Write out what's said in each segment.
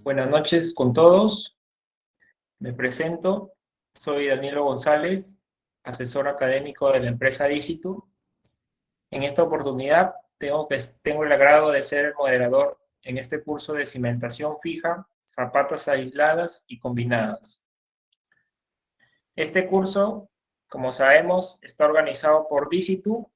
Buenas noches con todos. Me presento. Soy Danilo González, asesor académico de la empresa Dicitu. En esta oportunidad tengo el agrado de ser el moderador en este curso de cimentación fija, zapatas aisladas y combinadas. Este curso, como sabemos, está organizado por Dicitu.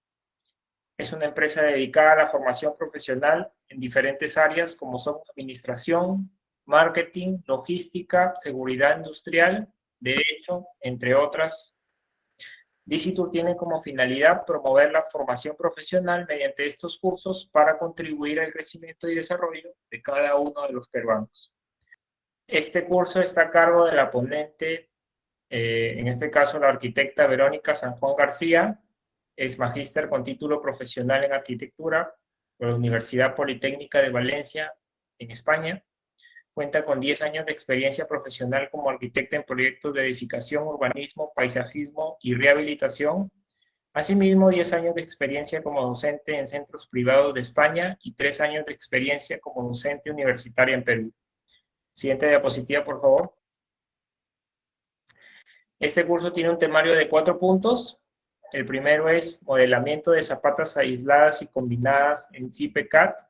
Es una empresa dedicada a la formación profesional en diferentes áreas como son administración, marketing, logística, seguridad industrial, derecho, entre otras. Dicitu tiene como finalidad promover la formación profesional mediante estos cursos para contribuir al crecimiento y desarrollo de cada uno de los peruanos. Este curso está a cargo de la ponente, en este caso la arquitecta Verónica San Juan García. Es magíster con título profesional en arquitectura por la Universidad Politécnica de Valencia, en España. Cuenta con 10 años de experiencia profesional como arquitecta en proyectos de edificación, urbanismo, paisajismo y rehabilitación. Asimismo, 10 años de experiencia como docente en centros privados de España y 3 años de experiencia como docente universitaria en Perú. Siguiente diapositiva, por favor. Este curso tiene un temario de 4 puntos. El primero es modelamiento de zapatas aisladas y combinadas en CIPECAT.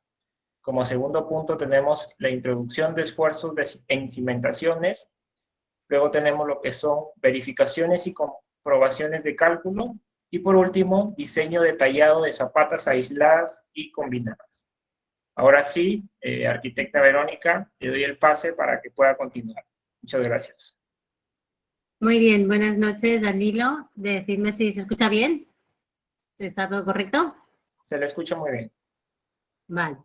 Como segundo punto tenemos la introducción de esfuerzos en cimentaciones. Luego tenemos lo que son verificaciones y comprobaciones de cálculo. Y por último, diseño detallado de zapatas aisladas y combinadas. Ahora sí, arquitecta Verónica, le doy el pase para que pueda continuar. Muchas gracias. Muy bien, buenas noches, Danilo. Decidme si se escucha bien. ¿Está todo correcto? Se le escucha muy bien. Vale.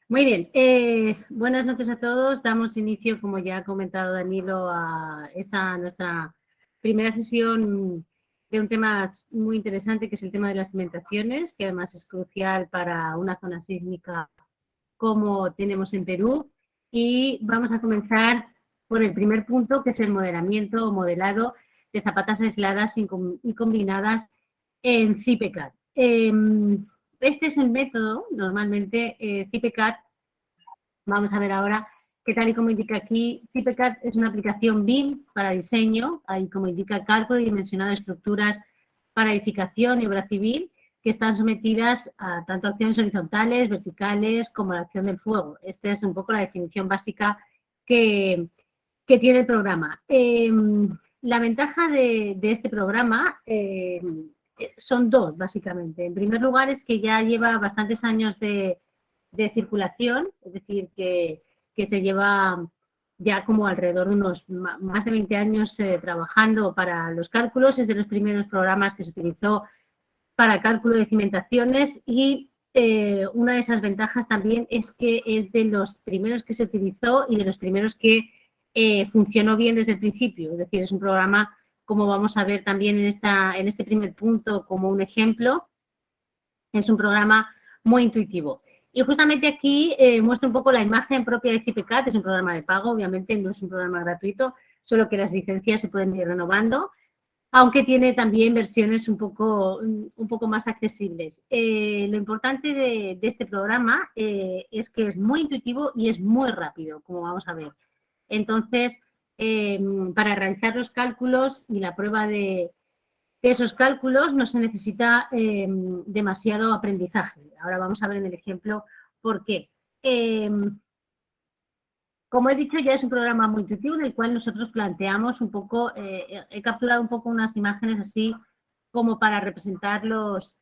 Muy bien. Buenas noches a todos. Damos inicio, como ya ha comentado Danilo, a esta nuestra primera sesión de un tema muy interesante, que es el tema de las cimentaciones, que además es crucial para una zona sísmica como tenemos en Perú. Y vamos a comenzar por el primer punto, que es el modelamiento o modelado de zapatas aisladas y combinadas en CIPECAT. Este es el método, normalmente CIPECAT, vamos a ver ahora que tal y como indica aquí, CIPECAT es una aplicación BIM para diseño, ahí como indica cálculo y dimensionado de estructuras para edificación y obra civil, que están sometidas a tanto acciones horizontales, verticales, como la acción del fuego. Esta es un poco la definición básica que tiene el programa. La ventaja de este programa son dos, básicamente. En primer lugar, es que ya lleva bastantes años de circulación, es decir, que se lleva ya como alrededor de unos más de 20 años trabajando para los cálculos. Es de los primeros programas que se utilizó para cálculo de cimentaciones y una de esas ventajas también es que es de los primeros que se utilizó y de los primeros que funcionó bien desde el principio. Es decir, es un programa, como vamos a ver también en este primer punto como un ejemplo, es un programa muy intuitivo. Y justamente aquí muestro un poco la imagen propia de CIPECAT. Es un programa de pago, obviamente no es un programa gratuito, solo que las licencias se pueden ir renovando, aunque tiene también versiones un poco más accesibles. Lo importante de este programa es que es muy intuitivo y es muy rápido, como vamos a ver. Entonces, para realizar los cálculos y la prueba de esos cálculos no se necesita demasiado aprendizaje. Ahora vamos a ver en el ejemplo por qué. Como he dicho, ya es un programa muy intuitivo en el cual nosotros planteamos un poco, he capturado un poco unas imágenes así como para representar los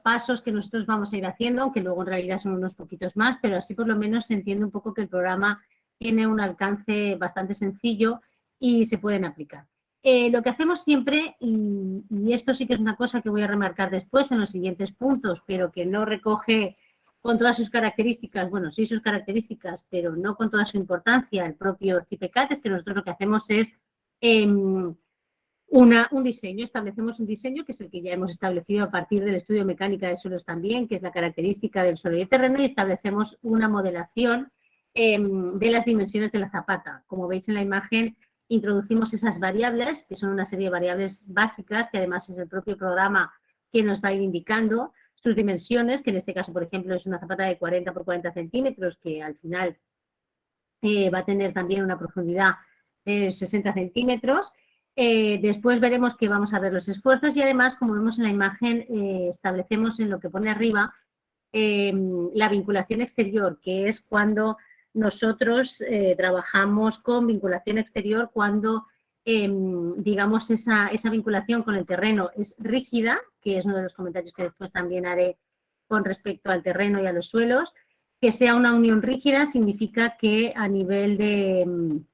pasos que nosotros vamos a ir haciendo, aunque luego en realidad son unos poquitos más, pero así por lo menos se entiende un poco que el programa tiene un alcance bastante sencillo y se pueden aplicar. Lo que hacemos siempre, y esto sí que es una cosa que voy a remarcar después en los siguientes puntos, pero que no recoge con todas sus características, bueno, sí sus características, pero no con toda su importancia, el propio CIPECAT, es que nosotros lo que hacemos es un diseño, establecemos un diseño que es el que ya hemos establecido a partir del estudio de mecánica de suelos también, que es la característica del suelo y el terreno, y establecemos una modelación de las dimensiones de la zapata. Como veis en la imagen, introducimos esas variables, que son una serie de variables básicas, que además es el propio programa que nos va a ir indicando sus dimensiones, que en este caso, por ejemplo, es una zapata de 40 por 40 centímetros, que al final va a tener también una profundidad de 60 centímetros. Después veremos que vamos a ver los esfuerzos y además, como vemos en la imagen, establecemos en lo que pone arriba la vinculación exterior, que es cuando nosotros trabajamos con vinculación exterior, cuando digamos esa vinculación con el terreno es rígida, que es uno de los comentarios que después también haré con respecto al terreno y a los suelos. Que sea una unión rígida significa que a nivel del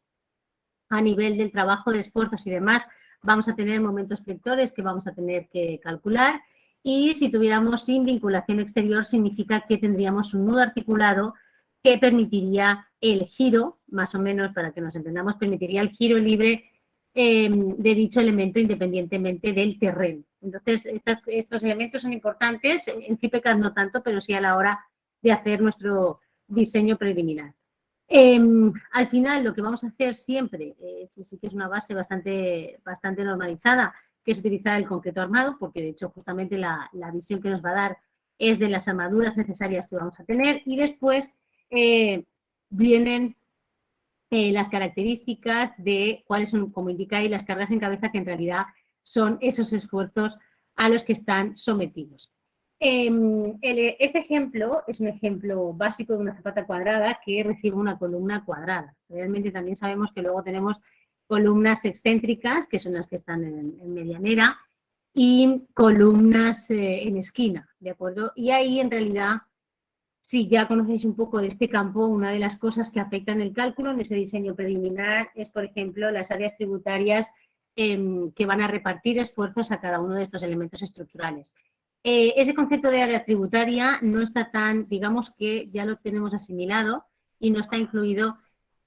trabajo de esfuerzos y demás vamos a tener momentos flectores que vamos a tener que calcular, y si tuviéramos sin vinculación exterior significa que tendríamos un nudo articulado que permitiría el giro, más o menos para que nos entendamos, permitiría el giro libre de dicho elemento independientemente del terreno. Entonces, estos elementos son importantes, en CIPECAD no tanto, pero sí a la hora de hacer nuestro diseño preliminar. Al final, lo que vamos a hacer siempre, sí que es una base bastante normalizada, que es utilizar el concreto armado, porque de hecho justamente la visión que nos va a dar es de las armaduras necesarias que vamos a tener, y después vienen las características de cuáles son, como indica ahí, las cargas en cabeza, que en realidad son esos esfuerzos a los que están sometidos. Este ejemplo es un ejemplo básico de una zapata cuadrada que recibe una columna cuadrada. Realmente también sabemos que luego tenemos columnas excéntricas, que son las que están en medianera, y columnas en esquina, ¿de acuerdo? Y ahí, en realidad, si ya conocéis un poco de este campo, una de las cosas que afectan el cálculo en ese diseño preliminar es, por ejemplo, las áreas tributarias que van a repartir esfuerzos a cada uno de estos elementos estructurales. Ese concepto de área tributaria no está tan, digamos que ya lo tenemos asimilado y no está incluido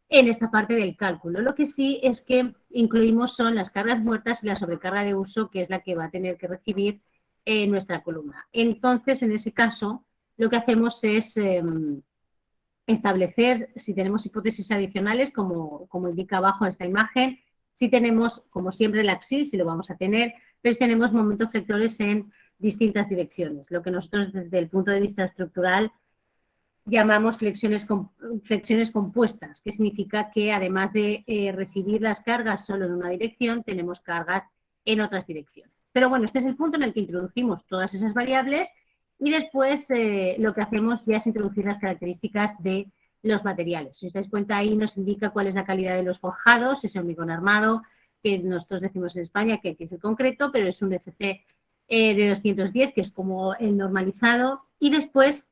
en esta parte del cálculo. Lo que sí es que incluimos son las cargas muertas y la sobrecarga de uso, que es la que va a tener que recibir nuestra columna. Entonces, en ese caso, lo que hacemos es establecer, si tenemos hipótesis adicionales, como indica abajo esta imagen, si tenemos, como siempre, la axis, si lo vamos a tener, pero tenemos momentos flectores en distintas direcciones, lo que nosotros desde el punto de vista estructural llamamos flexiones compuestas, que significa que además de recibir las cargas solo en una dirección, tenemos cargas en otras direcciones. Pero bueno, este es el punto en el que introducimos todas esas variables y después lo que hacemos ya es introducir las características de los materiales. Si os dais cuenta, ahí nos indica cuál es la calidad de los forjados, ese hormigón armado, que nosotros decimos en España que es el concreto, pero es un FC de 210, que es como el normalizado. Y después,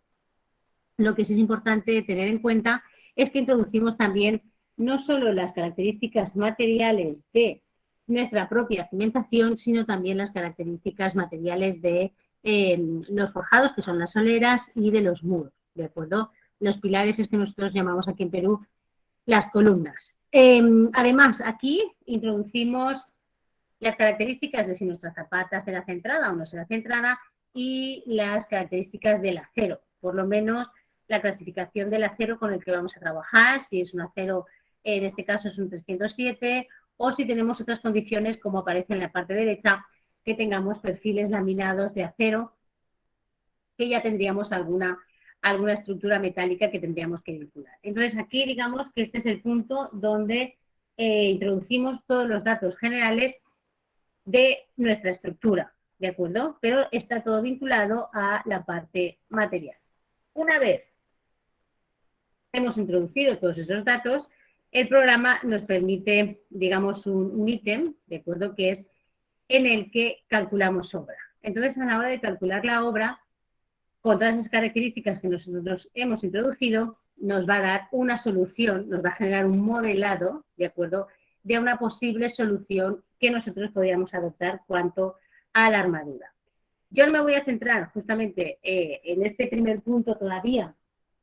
lo que sí es importante tener en cuenta es que introducimos también no solo las características materiales de nuestra propia cimentación, sino también las características materiales de los forjados, que son las soleras, y de los muros, ¿de acuerdo? Los pilares es que nosotros llamamos aquí en Perú las columnas. Además, aquí introducimos las características de si nuestra zapata será centrada o no será centrada y las características del acero, por lo menos la clasificación del acero con el que vamos a trabajar, si es un acero, en este caso es un 307, o si tenemos otras condiciones, como aparece en la parte derecha, que tengamos perfiles laminados de acero, que ya tendríamos alguna estructura metálica que tendríamos que vincular. Entonces, aquí digamos que este es el punto donde introducimos todos los datos generales de nuestra estructura, ¿de acuerdo? Pero está todo vinculado a la parte material. Una vez hemos introducido todos esos datos, el programa nos permite, digamos, un ítem, ¿de acuerdo?, que es en el que calculamos obra. Entonces, a la hora de calcular la obra, con todas esas características que nosotros hemos introducido, nos va a dar una solución, nos va a generar un modelado, ¿de acuerdo?, de una posible solución que nosotros podríamos adoptar cuanto a la armadura. Yo no me voy a centrar justamente en este primer punto todavía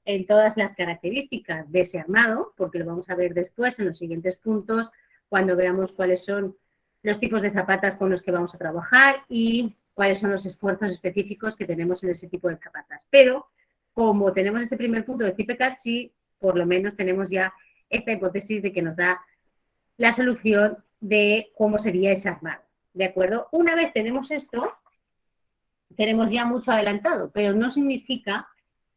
en todas las características de ese armado, porque lo vamos a ver después en los siguientes puntos, cuando veamos cuáles son los tipos de zapatas con los que vamos a trabajar y cuáles son los esfuerzos específicos que tenemos en ese tipo de zapatas. Pero, como tenemos este primer punto de CIPECAD, sí, por lo menos tenemos ya esta hipótesis de que nos da la solución de cómo sería ese armado, ¿de acuerdo? Una vez tenemos esto, tenemos ya mucho adelantado, pero no significa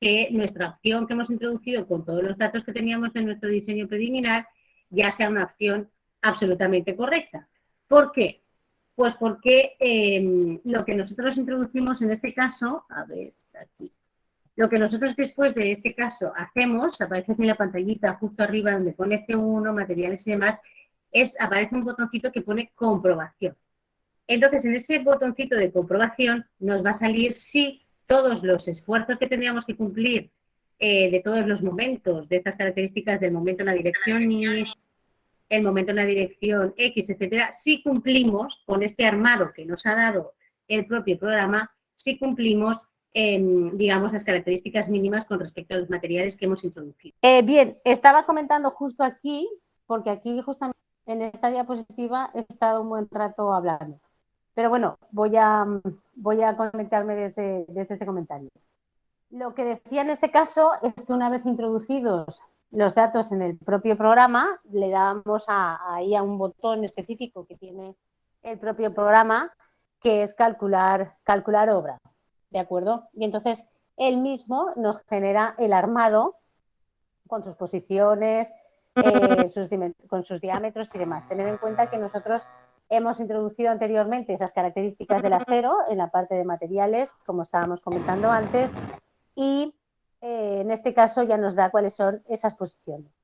que nuestra acción que hemos introducido con todos los datos que teníamos en nuestro diseño preliminar ya sea una acción absolutamente correcta. ¿Por qué? Pues porque lo que nosotros introducimos en este caso, a ver, aquí, lo que nosotros después de este caso hacemos, aparece en la pantallita justo arriba donde pone C1, materiales y demás, aparece un botoncito que pone comprobación. Entonces, en ese botoncito de comprobación nos va a salir si todos los esfuerzos que tendríamos que cumplir de todos los momentos, de estas características del momento en la dirección Y, el momento en la dirección X, etcétera, si cumplimos con este armado que nos ha dado el propio programa, si cumplimos, digamos, las características mínimas con respecto a los materiales que hemos introducido. Bien, estaba comentando justo aquí, porque aquí justamente en esta diapositiva he estado un buen rato hablando. Pero bueno, voy a conectarme desde este comentario. Lo que decía en este caso es que una vez introducidos los datos en el propio programa, le damos ahí a un botón específico que tiene el propio programa, que es calcular obra, ¿de acuerdo? Y entonces él mismo nos genera el armado con sus posiciones, con sus diámetros y demás. Tener en cuenta que nosotros hemos introducido anteriormente esas características del acero en la parte de materiales, como estábamos comentando antes, y en este caso ya nos da cuáles son esas posiciones.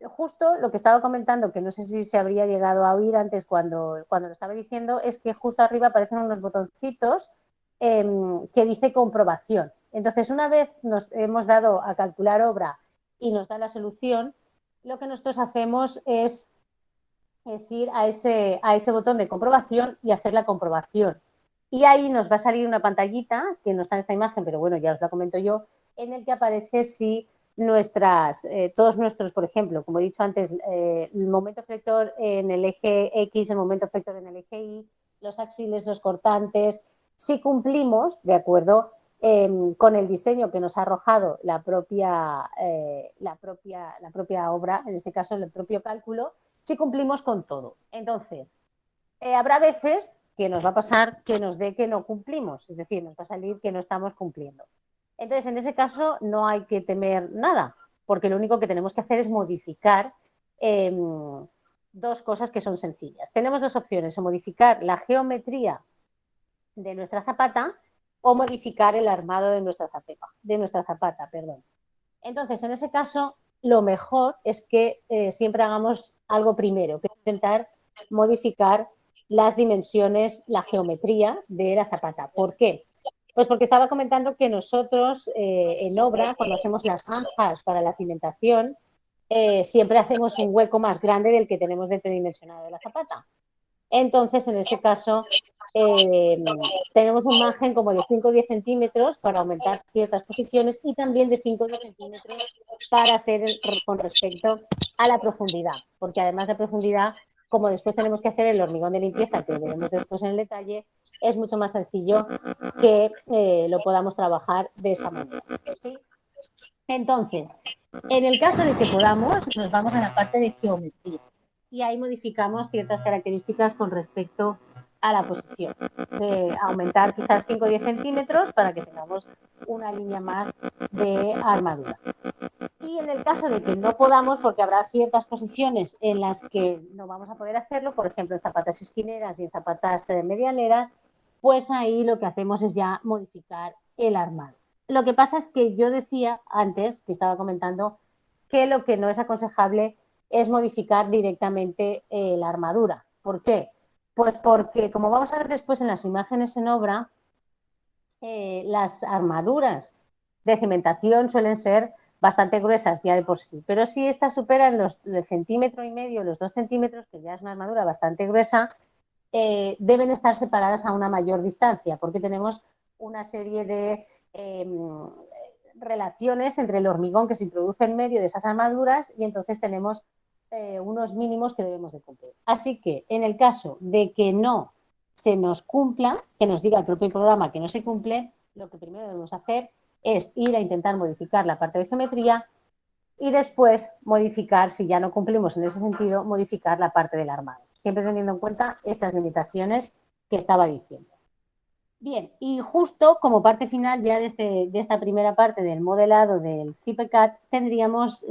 Justo lo que estaba comentando, que no sé si se habría llegado a oír antes cuando lo estaba diciendo, es que justo arriba aparecen unos botoncitos que dice comprobación. Entonces, una vez nos hemos dado a calcular obra y nos da la solución, lo que nosotros hacemos es ir a ese botón de comprobación y hacer la comprobación. Y ahí nos va a salir una pantallita, que no está en esta imagen, pero bueno, ya os la comento yo, en el que aparece si todos nuestros, por ejemplo, como he dicho antes, el momento efector en el eje X, el momento efector en el eje Y, los axiles, los cortantes, si cumplimos, de acuerdo, con el diseño que nos ha arrojado la propia obra, en este caso el propio cálculo, si cumplimos con todo. Entonces, habrá veces que nos va a pasar que nos dé que no cumplimos, es decir, nos va a salir que no estamos cumpliendo. Entonces, en ese caso no hay que temer nada, porque lo único que tenemos que hacer es modificar dos cosas que son sencillas. Tenemos dos opciones, o modificar la geometría de nuestra zapata o modificar el armado de nuestra zapata. Entonces, en ese caso, lo mejor es que siempre hagamos algo primero, que es intentar modificar las dimensiones, la geometría de la zapata. ¿Por qué? Pues porque estaba comentando que nosotros en obra, cuando hacemos las zanjas para la cimentación, siempre hacemos un hueco más grande del que tenemos de predimensionado de la zapata. Entonces, en ese caso, tenemos un margen como de 5 o 10 centímetros para aumentar ciertas posiciones y también de 5 o 10 centímetros para hacer con respecto a la profundidad, porque además de profundidad, como después tenemos que hacer el hormigón de limpieza, que veremos después en el detalle, es mucho más sencillo que lo podamos trabajar de esa manera, ¿sí? Entonces, en el caso de que podamos, nos vamos a la parte de geometría y ahí modificamos ciertas características con respecto a la posición, de aumentar quizás 5 o 10 centímetros para que tengamos una línea más de armadura. Y en el caso de que no podamos, porque habrá ciertas posiciones en las que no vamos a poder hacerlo, por ejemplo en zapatas esquineras y en zapatas medianeras, pues ahí lo que hacemos es ya modificar el armado. Lo que pasa es que yo decía antes, que estaba comentando, que lo que no es aconsejable es modificar directamente la armadura. ¿Por qué? Pues porque, como vamos a ver después en las imágenes en obra, las armaduras de cimentación suelen ser bastante gruesas ya de por sí, pero si estas superan el centímetro y medio, los 2 centímetros, que ya es una armadura bastante gruesa, deben estar separadas a una mayor distancia, porque tenemos una serie de relaciones entre el hormigón que se introduce en medio de esas armaduras y entonces tenemos unos mínimos que debemos de cumplir. Así que en el caso de que no se nos cumpla, que nos diga el propio programa que no se cumple, lo que primero debemos hacer es ir a intentar modificar la parte de geometría y después modificar, si ya no cumplimos en ese sentido, modificar la parte del armado, siempre teniendo en cuenta estas limitaciones que estaba diciendo. Bien, y justo como parte final ya de esta primera parte del modelado del CIPECAT, tendríamos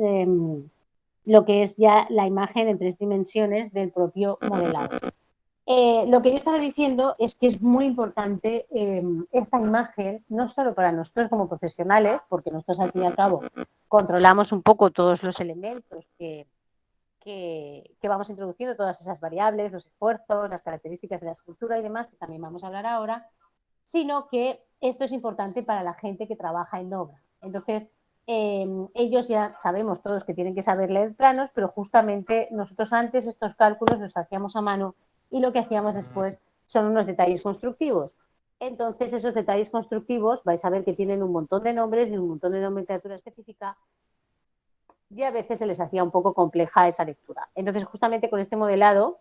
lo que es ya la imagen en 3 dimensiones del propio modelado. Lo que yo estaba diciendo es que es muy importante esta imagen, no solo para nosotros como profesionales, porque nosotros al fin y al cabo controlamos un poco todos los elementos que vamos introduciendo, todas esas variables, los esfuerzos, las características de la estructura y demás, que también vamos a hablar ahora, sino que esto es importante para la gente que trabaja en obra. Entonces, ellos ya sabemos todos que tienen que saber leer planos, pero justamente nosotros antes estos cálculos los hacíamos a mano y lo que hacíamos después son unos detalles constructivos. Entonces, esos detalles constructivos vais a ver que tienen un montón de nombres y un montón de nomenclatura específica y a veces se les hacía un poco compleja esa lectura. Entonces, justamente con este modelado,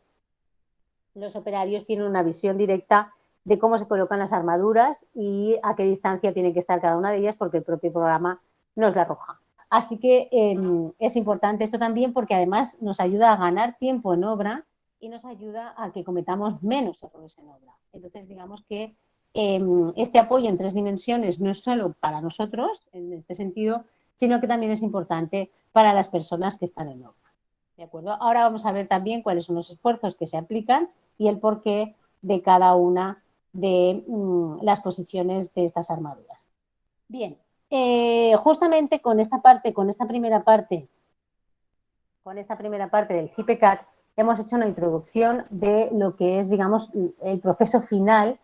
los operarios tienen una visión directa de cómo se colocan las armaduras y a qué distancia tienen que estar cada una de ellas, porque el propio programa nos la arroja. Así que es importante esto también porque además nos ayuda a ganar tiempo en obra y nos ayuda a que cometamos menos errores en obra. Entonces, digamos que este apoyo en 3 dimensiones no es solo para nosotros, en este sentido, sino que también es importante para las personas que están en obra. ¿De acuerdo? Ahora vamos a ver también cuáles son los esfuerzos que se aplican y el porqué de cada una de las posiciones de estas armaduras. Bien, justamente con esta primera parte del CIPECAT, hemos hecho una introducción de lo que es, digamos, el proceso final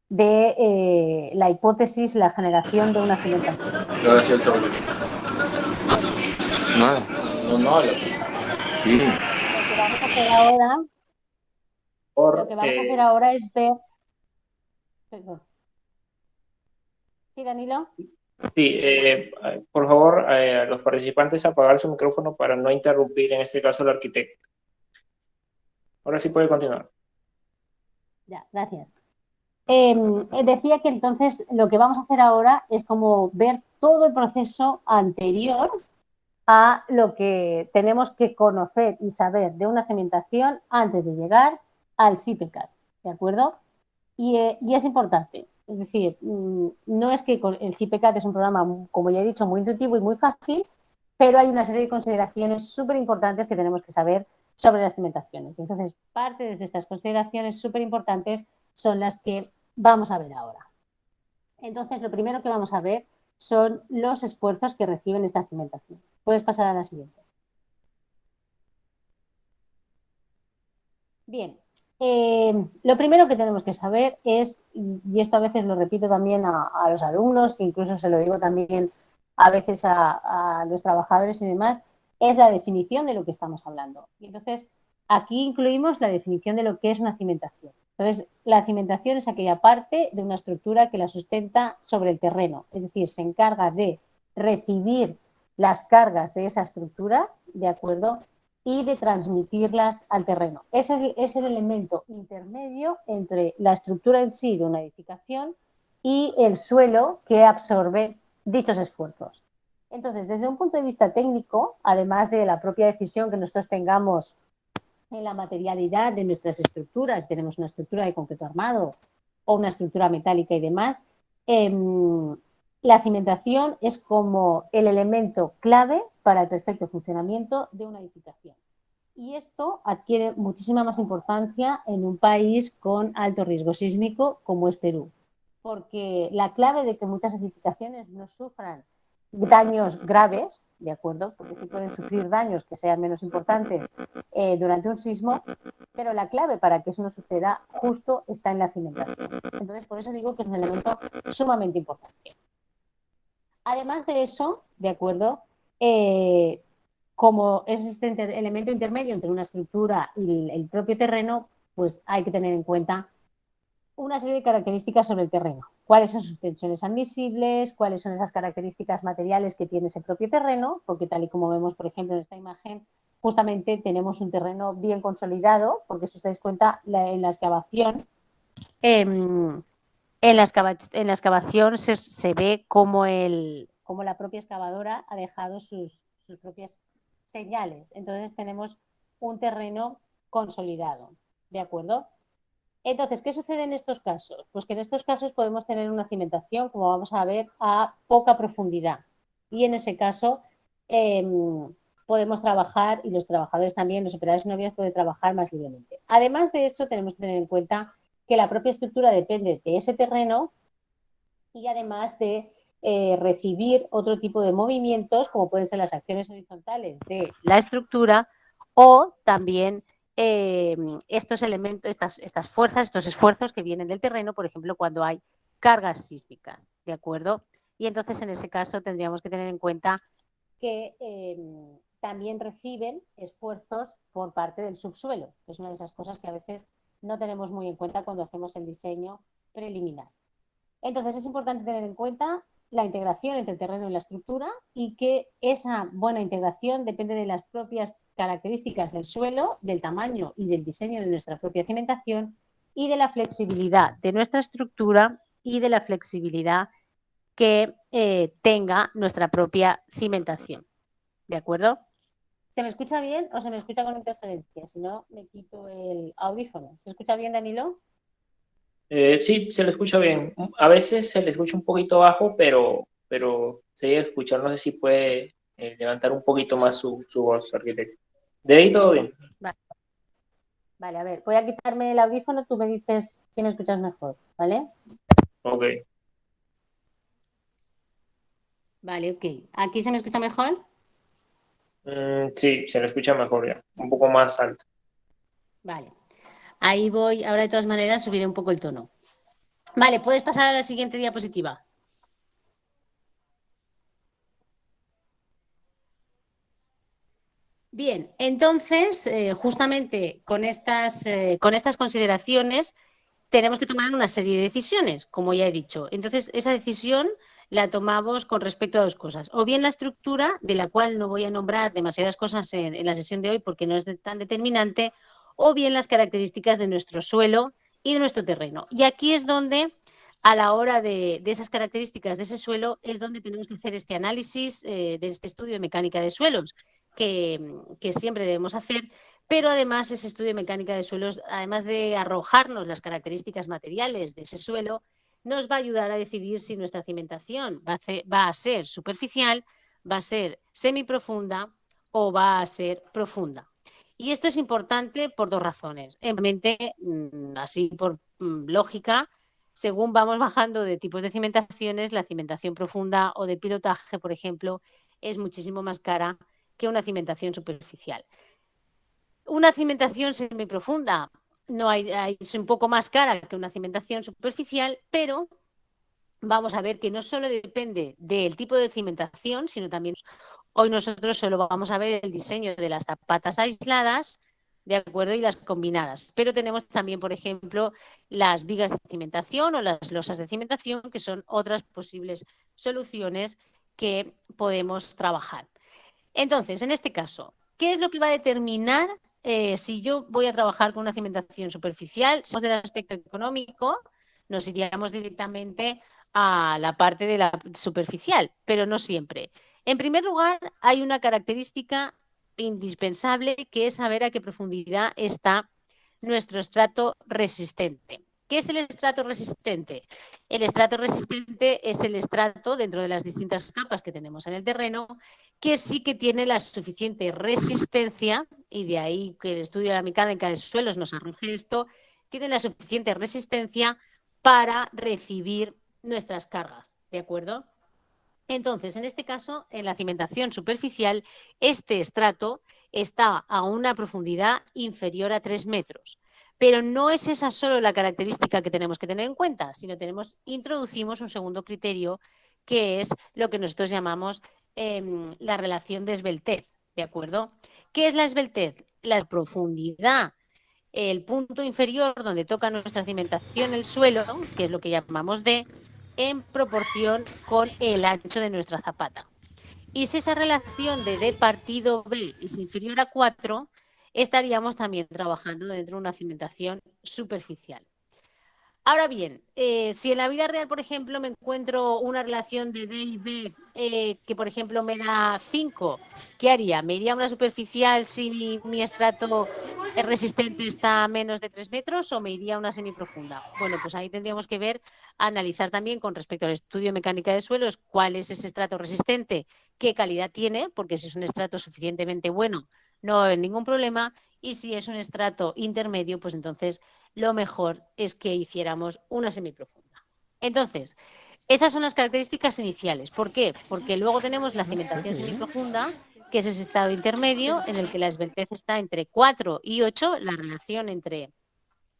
de la hipótesis, la generación de una cimentación. Gracias, Saúl. Nada. No, no, sí. Lo que vamos a hacer ahora, es ver... Perdón. Sí, Danilo. Sí, por favor, a los participantes apagar su micrófono para no interrumpir, en este caso, al arquitecto. Ahora sí puede continuar. Ya, gracias. Decía que entonces lo que vamos a hacer ahora es como ver todo el proceso anterior a lo que tenemos que conocer y saber de una cimentación antes de llegar al CIPECAT, ¿de acuerdo? Y es importante. Es decir, no es que el CIPECAT es un programa, como ya he dicho, muy intuitivo y muy fácil, pero hay una serie de consideraciones súper importantes que tenemos que saber sobre las cimentaciones. Entonces, parte de estas consideraciones súper importantes son las que vamos a ver ahora. Entonces, lo primero que vamos a ver son los esfuerzos que reciben estas cimentaciones. Puedes pasar a la siguiente. Bien, lo primero que tenemos que saber es, y esto a veces lo repito también a los alumnos, incluso se lo digo también a veces a los trabajadores y demás, es la definición de lo que estamos hablando. Y entonces, aquí incluimos la definición de lo que es una cimentación. Entonces, la cimentación es aquella parte de una estructura que la sustenta sobre el terreno, es decir, se encarga de recibir las cargas de esa estructura, ¿de acuerdo?, y de transmitirlas al terreno. Ese es el elemento intermedio entre la estructura en sí de una edificación y el suelo que absorbe dichos esfuerzos. Entonces, desde un punto de vista técnico, además de la propia decisión que nosotros tengamos en la materialidad de nuestras estructuras, tenemos una estructura de concreto armado o una estructura metálica y demás, la cimentación es como el elemento clave para el perfecto funcionamiento de una edificación. Y esto adquiere muchísima más importancia en un país con alto riesgo sísmico como es Perú, porque la clave de que muchas edificaciones no sufran daños graves, ¿de acuerdo? Porque sí pueden sufrir daños que sean menos importantes durante un sismo, pero la clave para que eso no suceda justo está en la cimentación. Entonces, por eso digo que es un elemento sumamente importante. Además de eso, ¿de acuerdo? Como es este elemento intermedio entre una estructura y el propio terreno, pues hay que tener en cuenta una serie de características sobre el terreno. ¿Cuáles son sus tensiones admisibles? ¿Cuáles son esas características materiales que tiene ese propio terreno? Porque tal y como vemos, por ejemplo, en esta imagen, justamente tenemos un terreno bien consolidado, porque si os dais cuenta, en la excavación, se ve como la propia excavadora ha dejado sus propias señales. Entonces tenemos un terreno consolidado, ¿de acuerdo? Entonces, ¿qué sucede en estos casos? Pues que en estos casos podemos tener una cimentación, como vamos a ver, a poca profundidad. Y en ese caso podemos trabajar, y los trabajadores también, los operarios no vías pueden trabajar más libremente. Además de esto, tenemos que tener en cuenta que la propia estructura depende de ese terreno y además de recibir otro tipo de movimientos, como pueden ser las acciones horizontales de la estructura o también estos elementos, estas fuerzas, estos esfuerzos que vienen del terreno, por ejemplo, cuando hay cargas sísmicas, ¿de acuerdo? Y entonces en ese caso tendríamos que tener en cuenta que también reciben esfuerzos por parte del subsuelo, que es una de esas cosas que a veces no tenemos muy en cuenta cuando hacemos el diseño preliminar. Entonces es importante tener en cuenta la integración entre el terreno y la estructura y que esa buena integración depende de las propias características del suelo, del tamaño y del diseño de nuestra propia cimentación y de la flexibilidad de nuestra estructura y de la flexibilidad que tenga nuestra propia cimentación. ¿De acuerdo? ¿Se me escucha bien o se me escucha con interferencia? Si no, me quito el audífono. ¿Se escucha bien, Danilo? Sí, se le escucha bien. A veces se le escucha un poquito bajo, pero se llega a escuchar. No sé si puede levantar un poquito más su voz, arquitecto. ¿De ahí todo bien? Vale. Vale, a ver, voy a quitarme el audífono, tú me dices si me escuchas mejor, ¿vale? Ok. Vale, ok. ¿Aquí se me escucha mejor? Sí, se le escucha mejor ya. Un poco más alto. Vale. Ahí voy, ahora de todas maneras subiré un poco el tono. Vale, puedes pasar a la siguiente diapositiva. Bien, entonces, justamente con estas consideraciones tenemos que tomar una serie de decisiones, como ya he dicho. Entonces, esa decisión la tomamos con respecto a dos cosas. O bien la estructura, de la cual no voy a nombrar demasiadas cosas en la sesión de hoy porque no es tan determinante, o bien las características de nuestro suelo y de nuestro terreno. Y aquí es donde, a la hora de esas características de ese suelo, es donde tenemos que hacer este análisis de este estudio de mecánica de suelos que siempre debemos hacer, pero además ese estudio de mecánica de suelos, además de arrojarnos las características materiales de ese suelo, nos va a ayudar a decidir si nuestra cimentación va a ser superficial, va a ser semiprofunda o va a ser profunda. Y esto es importante por dos razones. Obviamente, así por lógica, según vamos bajando de tipos de cimentaciones, la cimentación profunda o de pilotaje, por ejemplo, es muchísimo más cara que una cimentación superficial. Una cimentación semiprofunda es un poco más cara que una cimentación superficial, pero vamos a ver que no solo depende del tipo de cimentación, sino también hoy nosotros solo vamos a ver el diseño de las zapatas aisladas, ¿de acuerdo? Y las combinadas. Pero tenemos también, por ejemplo, las vigas de cimentación o las losas de cimentación, que son otras posibles soluciones que podemos trabajar. Entonces, en este caso, ¿qué es lo que va a determinar si yo voy a trabajar con una cimentación superficial? Si hablamos del aspecto económico, nos iríamos directamente a la parte de la superficial, pero no siempre. En primer lugar, hay una característica indispensable que es saber a qué profundidad está nuestro estrato resistente. ¿Qué es el estrato resistente? El estrato resistente es el estrato dentro de las distintas capas que tenemos en el terreno que sí que tiene la suficiente resistencia, y de ahí que el estudio de la mecánica de suelos nos arroje esto, tiene la suficiente resistencia para recibir nuestras cargas, ¿de acuerdo? Entonces, en este caso, en la cimentación superficial, este estrato está a una profundidad inferior a 3 metros. Pero no es esa solo la característica que tenemos que tener en cuenta, sino introducimos un segundo criterio que es lo que nosotros llamamos la relación de esbeltez, ¿de acuerdo? ¿Qué es la esbeltez? La profundidad, el punto inferior donde toca nuestra cimentación, el suelo, que es lo que llamamos D, en proporción con el ancho de nuestra zapata. Y si esa relación de D partido B es inferior a 4, estaríamos también trabajando dentro de una cimentación superficial. Ahora bien, si en la vida real, por ejemplo, me encuentro una relación de D y B que, por ejemplo, me da 5, ¿qué haría? ¿Me iría a una superficial si mi estrato resistente está a menos de 3 metros o me iría a una semiprofunda? Bueno, pues ahí tendríamos que ver, analizar también con respecto al estudio de mecánica de suelos cuál es ese estrato resistente, qué calidad tiene, porque si es un estrato suficientemente bueno, no hay ningún problema, y si es un estrato intermedio, pues entonces lo mejor es que hiciéramos una semiprofunda. Entonces, esas son las características iniciales. ¿Por qué? Porque luego tenemos la cimentación semiprofunda, que es ese estado intermedio en el que la esbeltez está entre 4 y 8, la relación entre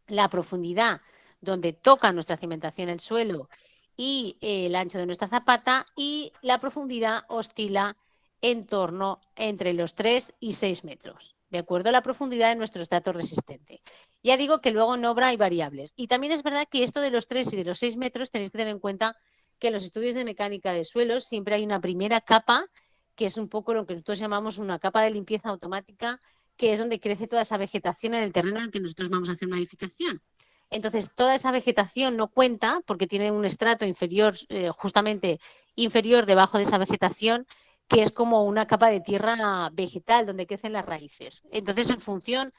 la profundidad donde toca nuestra cimentación el suelo y el ancho de nuestra zapata, y la profundidad oscila en torno entre los 3 y 6 metros, de acuerdo a la profundidad de nuestro estrato resistente. Ya digo que luego en obra hay variables. Y también es verdad que esto de los 3 y de los 6 metros tenéis que tener en cuenta que en los estudios de mecánica de suelos siempre hay una primera capa, que es un poco lo que nosotros llamamos una capa de limpieza automática, que es donde crece toda esa vegetación en el terreno en el que nosotros vamos a hacer una edificación. Entonces, toda esa vegetación no cuenta porque tiene un estrato inferior, justamente inferior debajo de esa vegetación, que es como una capa de tierra vegetal donde crecen las raíces. Entonces, en función,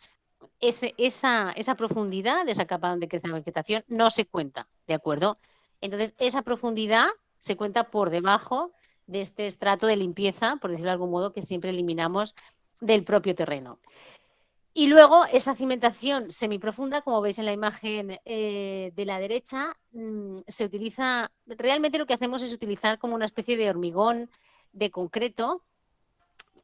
esa profundidad de esa capa donde crece la vegetación no se cuenta, ¿de acuerdo? Entonces, esa profundidad se cuenta por debajo de este estrato de limpieza, por decirlo de algún modo, que siempre eliminamos del propio terreno. Y luego esa cimentación semiprofunda, como veis en la imagen de la derecha, se utiliza, realmente lo que hacemos es utilizar como una especie de hormigón de concreto,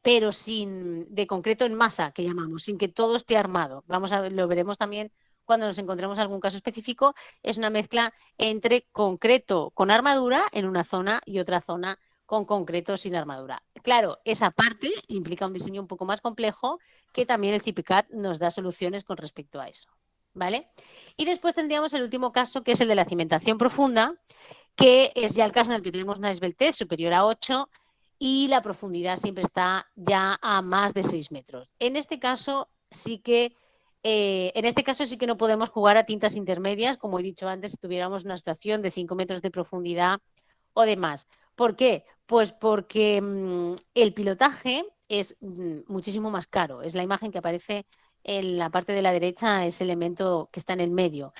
pero de concreto en masa, que llamamos, sin que todo esté armado. Vamos a ver, lo veremos también cuando nos encontremos algún caso específico. Es una mezcla entre concreto con armadura en una zona y otra zona con concreto sin armadura. Claro, esa parte implica un diseño un poco más complejo, que también el CIPICAT nos da soluciones con respecto a eso, ¿vale? Y después tendríamos el último caso, que es el de la cimentación profunda, que es ya el caso en el que tenemos una esbeltez superior a 8 y la profundidad siempre está ya a más de 6 metros. En este caso sí que no podemos jugar a tintas intermedias, como he dicho antes, si tuviéramos una situación de 5 metros de profundidad o de más. ¿Por qué? Pues porque el pilotaje es muchísimo más caro. Es la imagen que aparece en la parte de la derecha, ese elemento que está en el medio.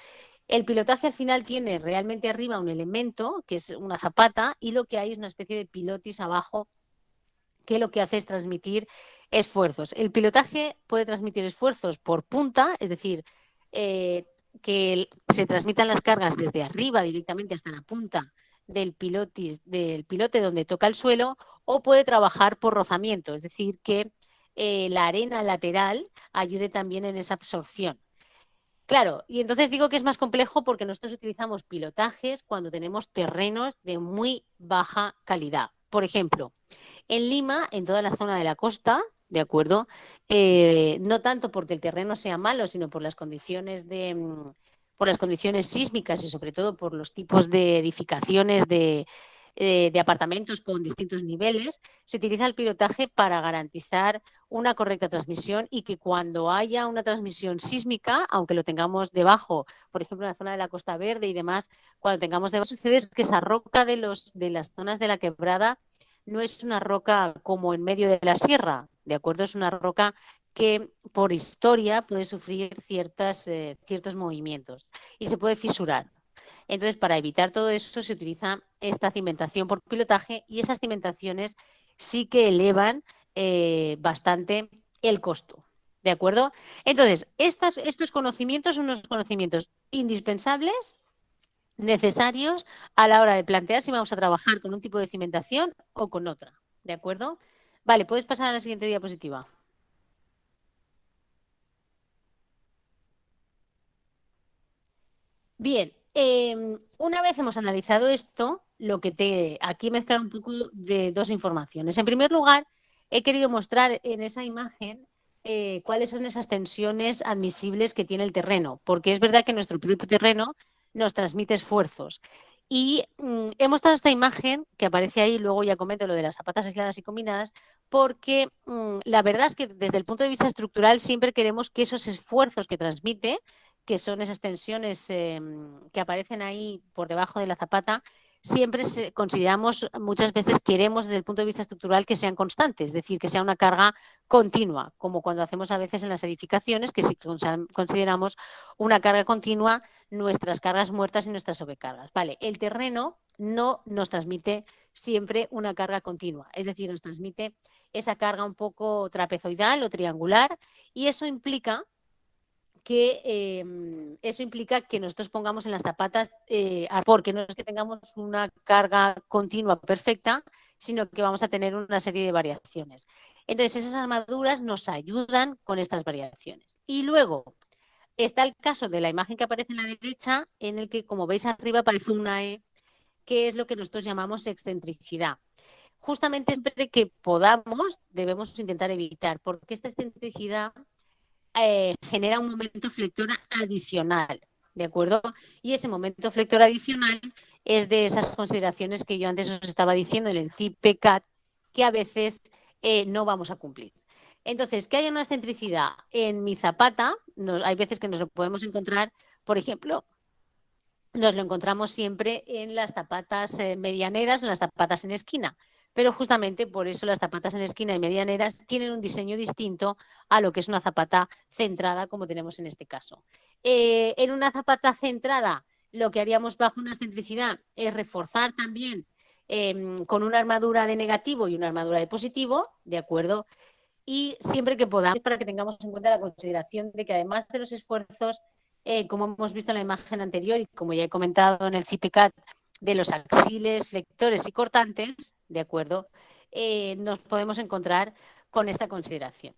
El pilotaje al final tiene realmente arriba un elemento, que es una zapata, y lo que hay es una especie de pilotis abajo, que lo que hace es transmitir esfuerzos. El pilotaje puede transmitir esfuerzos por punta, es decir, que se transmitan las cargas desde arriba directamente hasta la punta del pilote donde toca el suelo, o puede trabajar por rozamiento, es decir, que la arena lateral ayude también en esa absorción. Claro, y entonces digo que es más complejo porque nosotros utilizamos pilotajes cuando tenemos terrenos de muy baja calidad. Por ejemplo, en Lima, en toda la zona de la costa, ¿de acuerdo? No tanto porque el terreno sea malo, sino por las condiciones por las condiciones sísmicas y sobre todo por los tipos de edificaciones de apartamentos con distintos niveles, se utiliza el pilotaje para garantizar una correcta transmisión, y que cuando haya una transmisión sísmica, aunque lo tengamos debajo, por ejemplo, en la zona de la Costa Verde y demás, cuando tengamos debajo, sucede es que esa roca de las zonas de la quebrada no es una roca como en medio de la sierra, ¿de acuerdo? Es una roca que por historia puede sufrir ciertos movimientos y se puede fisurar. Entonces, para evitar todo eso, se utiliza esta cimentación por pilotaje, y esas cimentaciones sí que elevan bastante el costo. ¿De acuerdo? Entonces, estos conocimientos son unos conocimientos indispensables, necesarios a la hora de plantear si vamos a trabajar con un tipo de cimentación o con otra. ¿De acuerdo? Vale, puedes pasar a la siguiente diapositiva. Bien, una vez hemos analizado esto, aquí he mezclado un poco de dos informaciones. En primer lugar, he querido mostrar en esa imagen cuáles son esas tensiones admisibles que tiene el terreno, porque es verdad que nuestro propio terreno nos transmite esfuerzos. Y he mostrado esta imagen que aparece ahí, luego ya comento lo de las zapatas aisladas y combinadas, porque la verdad es que desde el punto de vista estructural siempre queremos que esos esfuerzos que transmite, que son esas tensiones que aparecen ahí por debajo de la zapata, siempre consideramos, muchas veces queremos desde el punto de vista estructural que sean constantes, es decir, que sea una carga continua, como cuando hacemos a veces en las edificaciones, que sí consideramos una carga continua nuestras cargas muertas y nuestras sobrecargas. Vale, el terreno no nos transmite siempre una carga continua, es decir, nos transmite esa carga un poco trapezoidal o triangular, y eso implica que nosotros pongamos en las zapatas, porque no es que tengamos una carga continua perfecta, sino que vamos a tener una serie de variaciones. Entonces, esas armaduras nos ayudan con estas variaciones. Y luego está el caso de la imagen que aparece en la derecha, en el que, como veis arriba, aparece una E, que es lo que nosotros llamamos excentricidad. Justamente siempre que podamos, debemos intentar evitar, porque esta excentricidad genera un momento flector adicional, ¿de acuerdo? Y ese momento flector adicional es de esas consideraciones que yo antes os estaba diciendo en el CIPECAT, que a veces no vamos a cumplir. Entonces, que haya una excentricidad en mi zapata, hay veces que nos lo podemos encontrar, por ejemplo, nos lo encontramos siempre en las zapatas medianeras, en las zapatas en esquina. Pero justamente por eso las zapatas en esquina y medianeras tienen un diseño distinto a lo que es una zapata centrada, como tenemos en este caso. En una zapata centrada, lo que haríamos bajo una excentricidad es reforzar también con una armadura de negativo y una armadura de positivo, ¿de acuerdo? Y siempre que podamos, para que tengamos en cuenta la consideración de que además de los esfuerzos, como hemos visto en la imagen anterior y como ya he comentado en el CIPECAT, de los axiles, flectores y cortantes, ¿de acuerdo? Nos podemos encontrar con esta consideración.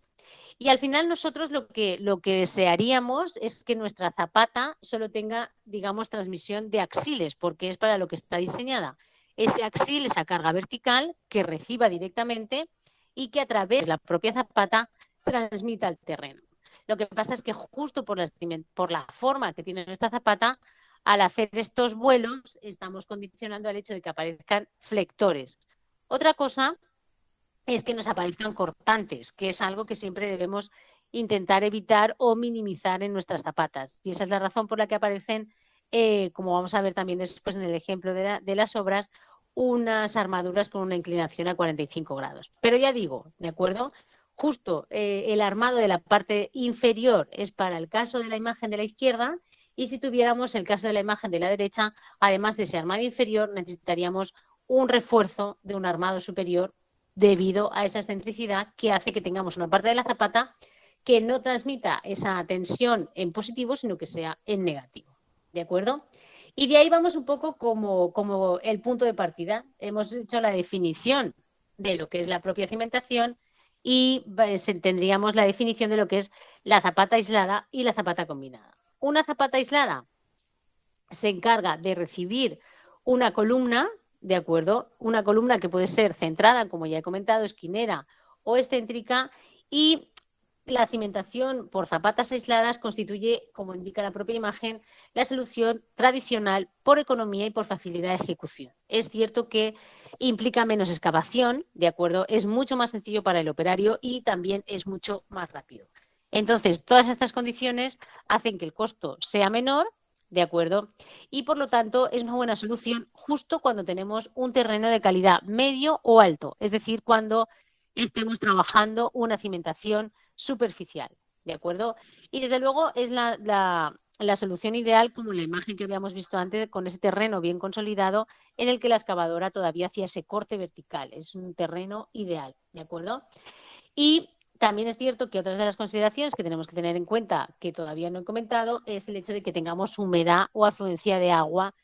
Y al final nosotros lo que desearíamos es que nuestra zapata solo tenga, digamos, transmisión de axiles, porque es para lo que está diseñada. Ese axil, esa carga vertical, que reciba directamente y que a través de la propia zapata transmita al terreno. Lo que pasa es que justo por la forma que tiene nuestra zapata, al hacer estos vuelos, estamos condicionando al hecho de que aparezcan flectores. Otra cosa es que nos aparezcan cortantes, que es algo que siempre debemos intentar evitar o minimizar en nuestras zapatas. Y esa es la razón por la que aparecen, como vamos a ver también después en el ejemplo de las obras, unas armaduras con una inclinación a 45 grados. Pero ya digo, ¿de acuerdo? Justo el armado de la parte inferior es para el caso de la imagen de la izquierda, y si tuviéramos el caso de la imagen de la derecha, además de ese armado inferior, necesitaríamos un refuerzo de un armado superior debido a esa excentricidad que hace que tengamos una parte de la zapata que no transmita esa tensión en positivo, sino que sea en negativo. ¿De acuerdo? Y de ahí vamos un poco como el punto de partida. Hemos hecho la definición de lo que es la propia cimentación y tendríamos la definición de lo que es la zapata aislada y la zapata combinada. Una zapata aislada se encarga de recibir una columna, ¿de acuerdo? Una columna que puede ser centrada, como ya he comentado, esquinera o excéntrica, y la cimentación por zapatas aisladas constituye, como indica la propia imagen, la solución tradicional por economía y por facilidad de ejecución. Es cierto que implica menos excavación, ¿de acuerdo? Es mucho más sencillo para el operario y también es mucho más rápido. Entonces, todas estas condiciones hacen que el costo sea menor, ¿de acuerdo? Y por lo tanto es una buena solución justo cuando tenemos un terreno de calidad medio o alto, es decir, cuando estemos trabajando una cimentación superficial, ¿de acuerdo? Y desde luego es la solución ideal, como la imagen que habíamos visto antes, con ese terreno bien consolidado en el que la excavadora todavía hacía ese corte vertical. Es un terreno ideal, ¿de acuerdo? Y también es cierto que otras de las consideraciones que tenemos que tener en cuenta, que todavía no he comentado, es el hecho de que tengamos humedad o afluencia de agua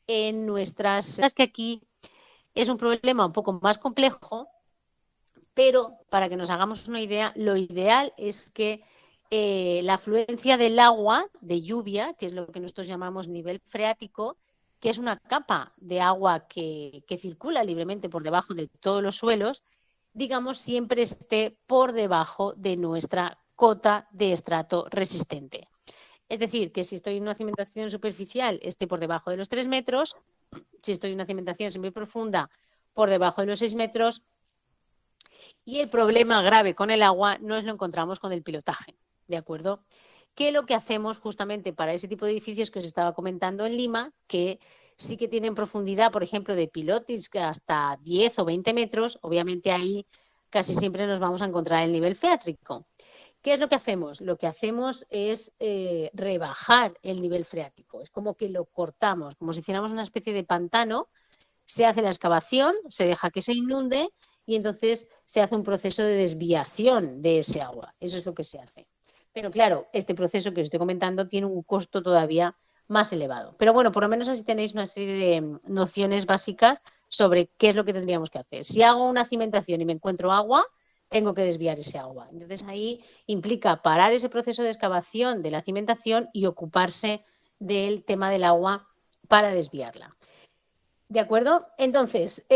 en nuestras... Es que aquí es un problema un poco más complejo, pero para que nos hagamos una idea, lo ideal es que la afluencia del agua de lluvia, que es lo que nosotros llamamos nivel freático, que es una capa de agua que circula libremente por debajo de todos los suelos, digamos, siempre esté por debajo de nuestra cota de estrato resistente. Es decir, que si estoy en una cimentación superficial, esté por debajo de los 3 metros, si estoy en una cimentación semiprofunda, por debajo de los 6 metros, y el problema grave con el agua nos lo encontramos con el pilotaje, ¿de acuerdo? que lo que hacemos justamente para ese tipo de edificios que os estaba comentando en Lima, que sí que tienen profundidad, por ejemplo, de pilotis hasta 10 o 20 metros, obviamente ahí casi siempre nos vamos a encontrar el nivel freático. ¿Qué es lo que hacemos? Lo que hacemos es rebajar el nivel freático. Es como que lo cortamos, como si hiciéramos una especie de pantano. Se hace la excavación, se deja que se inunde y entonces se hace un proceso de desviación de ese agua. Eso es lo que se hace. Pero claro, este proceso que os estoy comentando tiene un costo todavía más elevado. Pero bueno, por lo menos así tenéis una serie de nociones básicas sobre qué es lo que tendríamos que hacer. Si hago una cimentación y me encuentro agua, tengo que desviar ese agua. Entonces ahí implica parar ese proceso de excavación de la cimentación y ocuparse del tema del agua para desviarla. ¿De acuerdo? Entonces,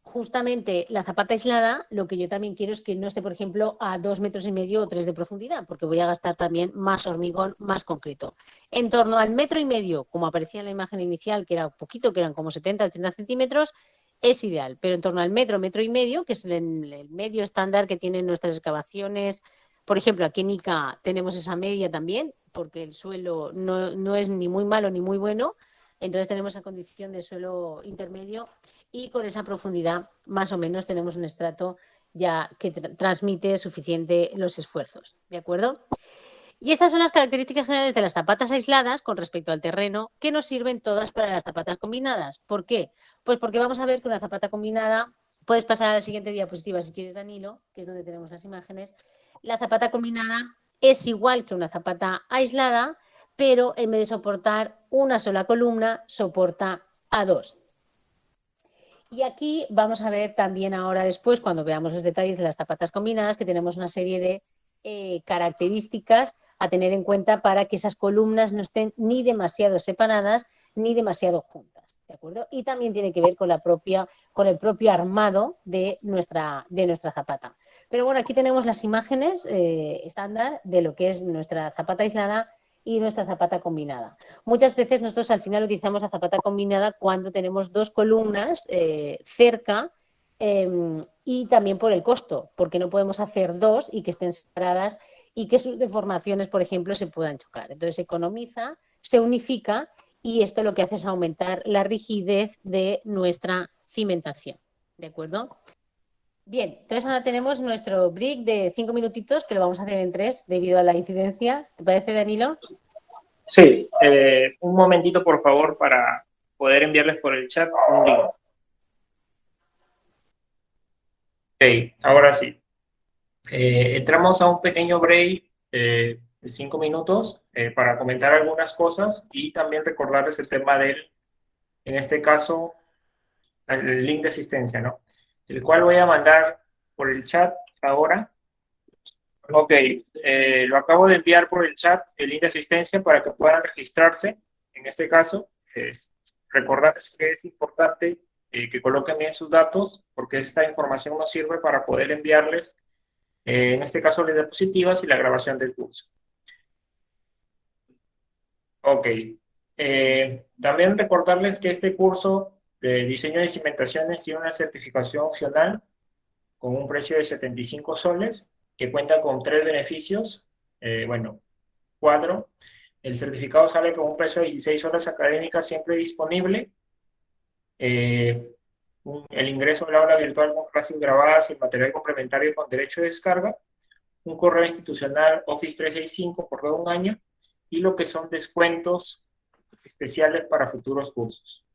justamente la zapata aislada, lo que yo también quiero es que no esté, por ejemplo, a 2,5 metros o 3 de profundidad, porque voy a gastar también más hormigón, más concreto. En torno al 1,5 metros, como aparecía en la imagen inicial, que era poquito, que eran como 70-80 centímetros, es ideal, pero en torno al 1,5 metros, que es el medio estándar que tienen nuestras excavaciones. Por ejemplo, aquí en Ica tenemos esa media también, porque el suelo no es ni muy malo ni muy bueno, entonces tenemos esa condición de suelo intermedio y con esa profundidad más o menos tenemos un estrato ya que transmite suficiente los esfuerzos, ¿de acuerdo? Y estas son las características generales de las zapatas aisladas con respecto al terreno que nos sirven todas para las zapatas combinadas. ¿Por qué? Pues porque vamos a ver que una zapata combinada, puedes pasar a la siguiente diapositiva si quieres, Danilo, que es donde tenemos las imágenes. La zapata combinada es igual que una zapata aislada, pero en vez de soportar una sola columna, soporta a dos. Y aquí vamos a ver también ahora después, cuando veamos los detalles de las zapatas combinadas, que tenemos una serie de características a tener en cuenta para que esas columnas no estén ni demasiado separadas ni demasiado juntas, ¿de acuerdo? Y también tiene que ver con el propio armado de nuestra zapata. Pero bueno, aquí tenemos las imágenes estándar de lo que es nuestra zapata aislada y nuestra zapata combinada. Muchas veces nosotros al final utilizamos la zapata combinada cuando tenemos dos columnas cerca y también por el costo, porque no podemos hacer dos y que estén separadas y que sus deformaciones, por ejemplo, se puedan chocar. Entonces se economiza, se unifica y esto lo que hace es aumentar la rigidez de nuestra cimentación. ¿De acuerdo? Bien, entonces ahora tenemos nuestro break de 5 minutitos, que lo vamos a hacer en 3 debido a la incidencia. ¿Te parece, Danilo? Sí, un momentito por favor para poder enviarles por el chat un link. Ok, ahora sí. Entramos a un pequeño break de 5 minutos para comentar algunas cosas y también recordarles el tema en este caso, el link de asistencia, ¿no? El cual voy a mandar por el chat ahora. Ok, lo acabo de enviar por el chat, el link de asistencia para que puedan registrarse. En este caso, recordarles que es importante que coloquen bien sus datos porque esta información nos sirve para poder enviarles, en este caso, las diapositivas y la grabación del curso. Ok, también recordarles que este curso de diseño de cimentaciones tiene una certificación opcional con un precio de 75 soles, que cuenta con 3 beneficios, bueno, 4. El certificado sale con un precio de 16 horas académicas siempre disponible, el ingreso al aula virtual con clases grabadas y material complementario con derecho de descarga, un correo institucional Office 365 por todo un año, y lo que son descuentos especiales para futuros cursos.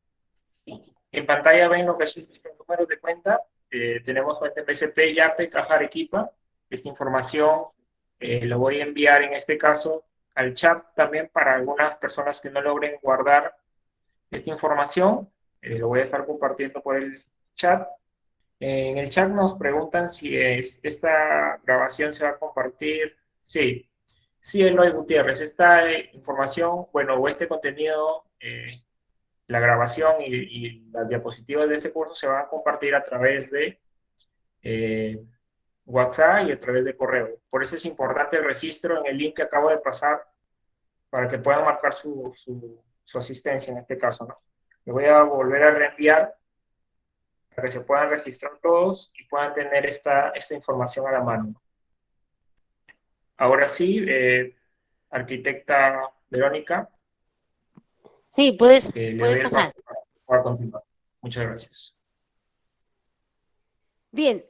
En pantalla ven lo que son los números de cuenta. Tenemos cuenta MSP, YAPE, Caja Arequipa. Esta información lo voy a enviar en este caso al chat también para algunas personas que no logren guardar esta información. Lo voy a estar compartiendo por el chat. En el chat nos preguntan si esta grabación se va a compartir. Sí, sí, Eloy Gutiérrez. Esta información, bueno, o este contenido, la grabación y las diapositivas de este curso se van a compartir a través de WhatsApp y a través de correo. Por eso es importante el registro en el link que acabo de pasar para que puedan marcar su asistencia en este caso, ¿no? Le voy a volver a reenviar para que se puedan registrar todos y puedan tener esta información a la mano. Ahora sí, arquitecta Verónica, Sí, puedes le doy el pasar. paso para continuar. Muchas gracias. Bien,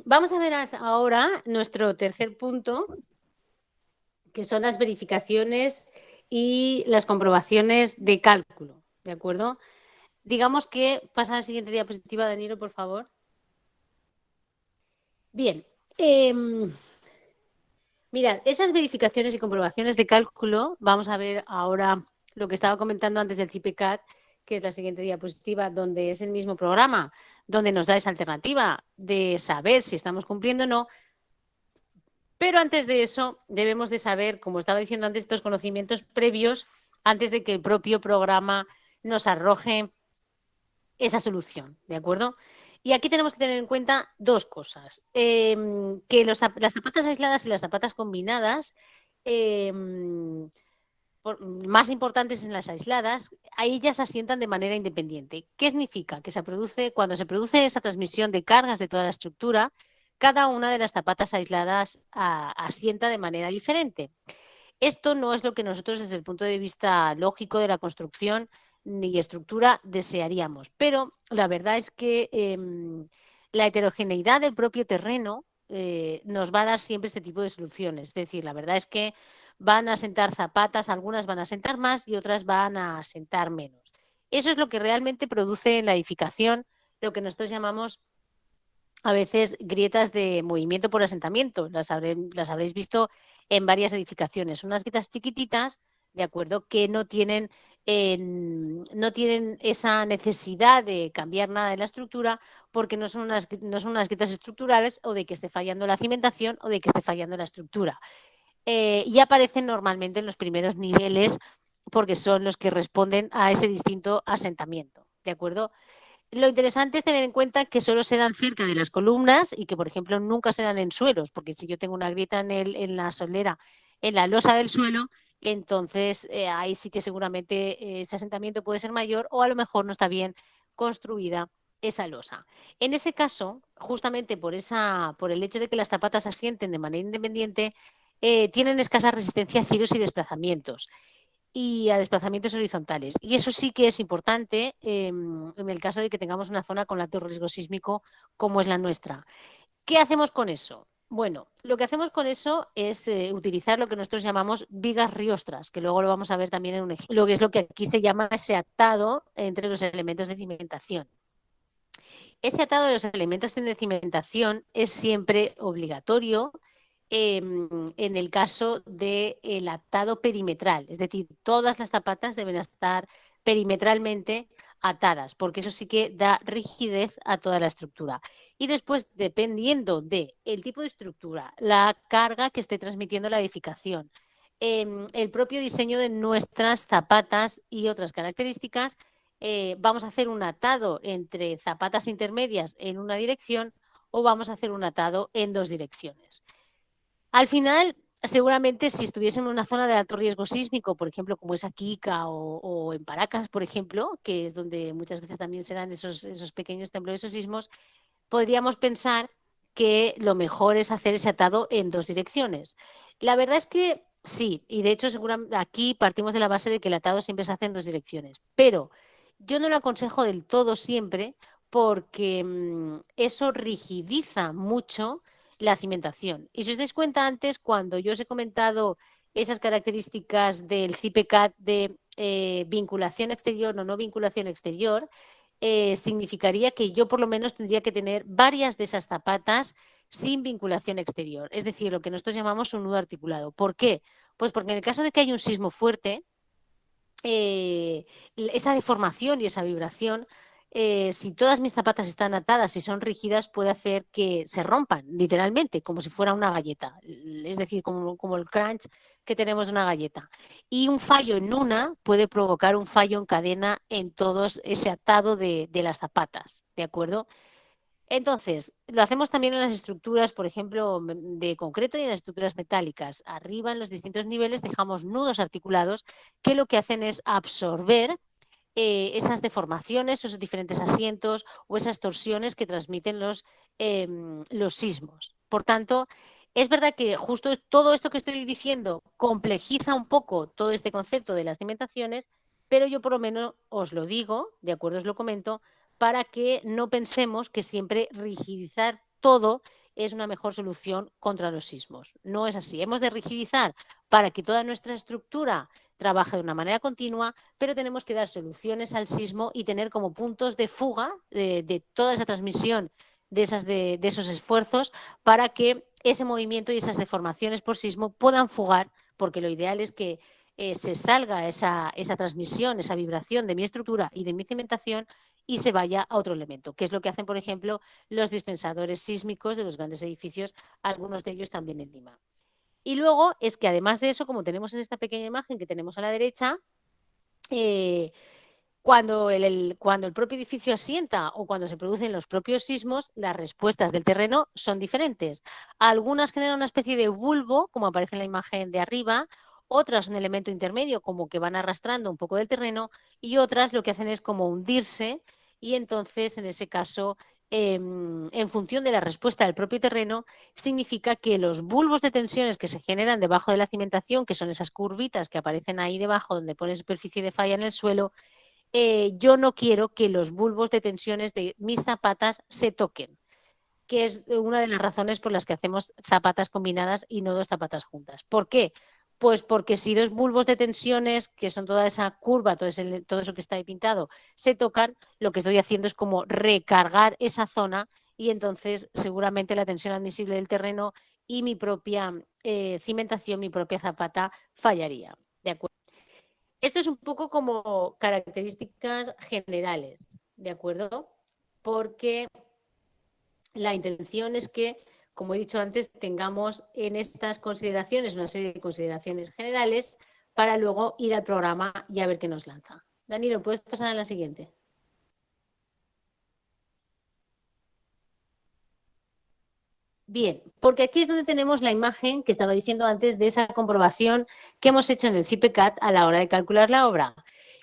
vamos a ver ahora nuestro tercer punto, que son las verificaciones y las comprobaciones de cálculo, ¿de acuerdo? Digamos que pasa a la siguiente diapositiva, Danilo, por favor. Bien, mirad, esas verificaciones y comprobaciones de cálculo, vamos a ver ahora lo que estaba comentando antes del CIPECAD, que es la siguiente diapositiva, donde es el mismo programa, donde nos da esa alternativa de saber si estamos cumpliendo o no. Pero antes de eso, debemos de saber, como estaba diciendo antes, estos conocimientos previos antes de que el propio programa nos arroje esa solución, ¿de acuerdo? Y aquí tenemos que tener en cuenta dos cosas. Que las zapatas aisladas y las zapatas combinadas, más importantes en las aisladas, ahí ya se asientan de manera independiente. ¿Qué significa? Que cuando se produce esa transmisión de cargas de toda la estructura, cada una de las zapatas aisladas asienta de manera diferente. Esto no es lo que nosotros desde el punto de vista lógico de la construcción ni estructura desearíamos, pero la verdad es que la heterogeneidad del propio terreno nos va a dar siempre este tipo de soluciones. Es decir, la verdad es que van a sentar zapatas, algunas van a sentar más y otras van a sentar menos. Eso es lo que realmente produce en la edificación lo que nosotros llamamos a veces grietas de movimiento por asentamiento. Las habréis visto en varias edificaciones. Unas grietas chiquititas, de acuerdo, que no tienen esa necesidad de cambiar nada de la estructura porque no son unas grietas estructurales o de que esté fallando la cimentación o de que esté fallando la estructura. Y aparecen normalmente en los primeros niveles porque son los que responden a ese distinto asentamiento, ¿de acuerdo? Lo interesante es tener en cuenta que solo se dan cerca de las columnas y que, por ejemplo, nunca se dan en suelos, porque si yo tengo una grieta en la solera, en la losa del suelo, entonces ahí sí que seguramente ese asentamiento puede ser mayor o a lo mejor no está bien construida esa losa. En ese caso, justamente por el hecho de que las zapatas asienten de manera independiente, tienen escasa resistencia a giros y desplazamientos y a desplazamientos horizontales. Y eso sí que es importante en el caso de que tengamos una zona con alto riesgo sísmico como es la nuestra. ¿Qué hacemos con eso? Bueno, lo que hacemos con eso es utilizar lo que nosotros llamamos vigas riostras, que luego lo vamos a ver también en un ejemplo, lo que es lo que aquí se llama ese atado entre los elementos de cimentación. Ese atado de los elementos de cimentación es siempre obligatorio en el caso del atado perimetral, es decir, todas las zapatas deben estar perimetralmente atadas, porque eso sí que da rigidez a toda la estructura. Y después, dependiendo del tipo de estructura, la carga que esté transmitiendo la edificación, el propio diseño de nuestras zapatas y otras características, vamos a hacer un atado entre zapatas intermedias en una dirección o vamos a hacer un atado en dos direcciones. Al final, seguramente si estuviésemos en una zona de alto riesgo sísmico, por ejemplo, como es aquí Ica o en Paracas, por ejemplo, que es donde muchas veces también se dan esos pequeños temblores o sismos, podríamos pensar que lo mejor es hacer ese atado en dos direcciones. La verdad es que sí, y de hecho seguramente aquí partimos de la base de que el atado siempre se hace en dos direcciones, pero yo no lo aconsejo del todo siempre porque eso rigidiza mucho la cimentación. Y si os dais cuenta antes, cuando yo os he comentado esas características del CIPECAD de vinculación exterior o no vinculación exterior, significaría que yo por lo menos tendría que tener varias de esas zapatas sin vinculación exterior, es decir, lo que nosotros llamamos un nudo articulado. ¿Por qué? Pues porque en el caso de que haya un sismo fuerte, esa deformación y esa vibración, si todas mis zapatas están atadas y son rígidas, puede hacer que se rompan, literalmente, como si fuera una galleta. Es decir, como el crunch que tenemos de una galleta. Y un fallo en una puede provocar un fallo en cadena en todos ese atado de las zapatas, ¿de acuerdo? Entonces, lo hacemos también en las estructuras, por ejemplo, de concreto y en las estructuras metálicas. Arriba, en los distintos niveles, dejamos nudos articulados que lo que hacen es absorber esas deformaciones, esos diferentes asientos o esas torsiones que transmiten los sismos. Por tanto, Es verdad que justo todo esto que estoy diciendo complejiza un poco todo este concepto de las cimentaciones, pero yo por lo menos os lo digo, de acuerdo, os lo comento, para que no pensemos que siempre rigidizar todo es una mejor solución contra los sismos. No es así. Hemos de rigidizar para que toda nuestra estructura trabaje de una manera continua, pero tenemos que dar soluciones al sismo y tener como puntos de fuga de toda esa transmisión de esos esfuerzos para que ese movimiento y esas deformaciones por sismo puedan fugar, porque lo ideal es que se salga esa transmisión, esa vibración de mi estructura y de mi cimentación y se vaya a otro elemento, que es lo que hacen, por ejemplo, los dispensadores sísmicos de los grandes edificios, algunos de ellos también en Lima. Y luego es que además de eso, como tenemos en esta pequeña imagen que tenemos a la derecha, cuando el propio edificio asienta o cuando se producen los propios sismos, las respuestas del terreno son diferentes. Algunas generan una especie de bulbo, como aparece en la imagen de arriba, otras un elemento intermedio, como que van arrastrando un poco del terreno, y otras lo que hacen es como hundirse, y entonces en ese caso, en función de la respuesta del propio terreno, significa que los bulbos de tensiones que se generan debajo de la cimentación, que son esas curvitas que aparecen ahí debajo donde pone superficie de falla en el suelo, yo no quiero que los bulbos de tensiones de mis zapatas se toquen, que es una de las razones por las que hacemos zapatas combinadas y no dos zapatas juntas. ¿Por qué? Pues porque si dos bulbos de tensiones, que son toda esa curva, todo eso que está ahí pintado, se tocan, lo que estoy haciendo es como recargar esa zona y entonces seguramente la tensión admisible del terreno y mi propia cimentación, mi propia zapata fallaría. ¿De acuerdo? Esto es un poco como características generales, ¿de acuerdo? Porque la intención es que, como he dicho antes, tengamos en estas consideraciones una serie de consideraciones generales para luego ir al programa y a ver qué nos lanza. Danilo, ¿puedes pasar a la siguiente? Bien, porque aquí es donde tenemos la imagen que estaba diciendo antes de esa comprobación que hemos hecho en el CIPECAT a la hora de calcular la obra.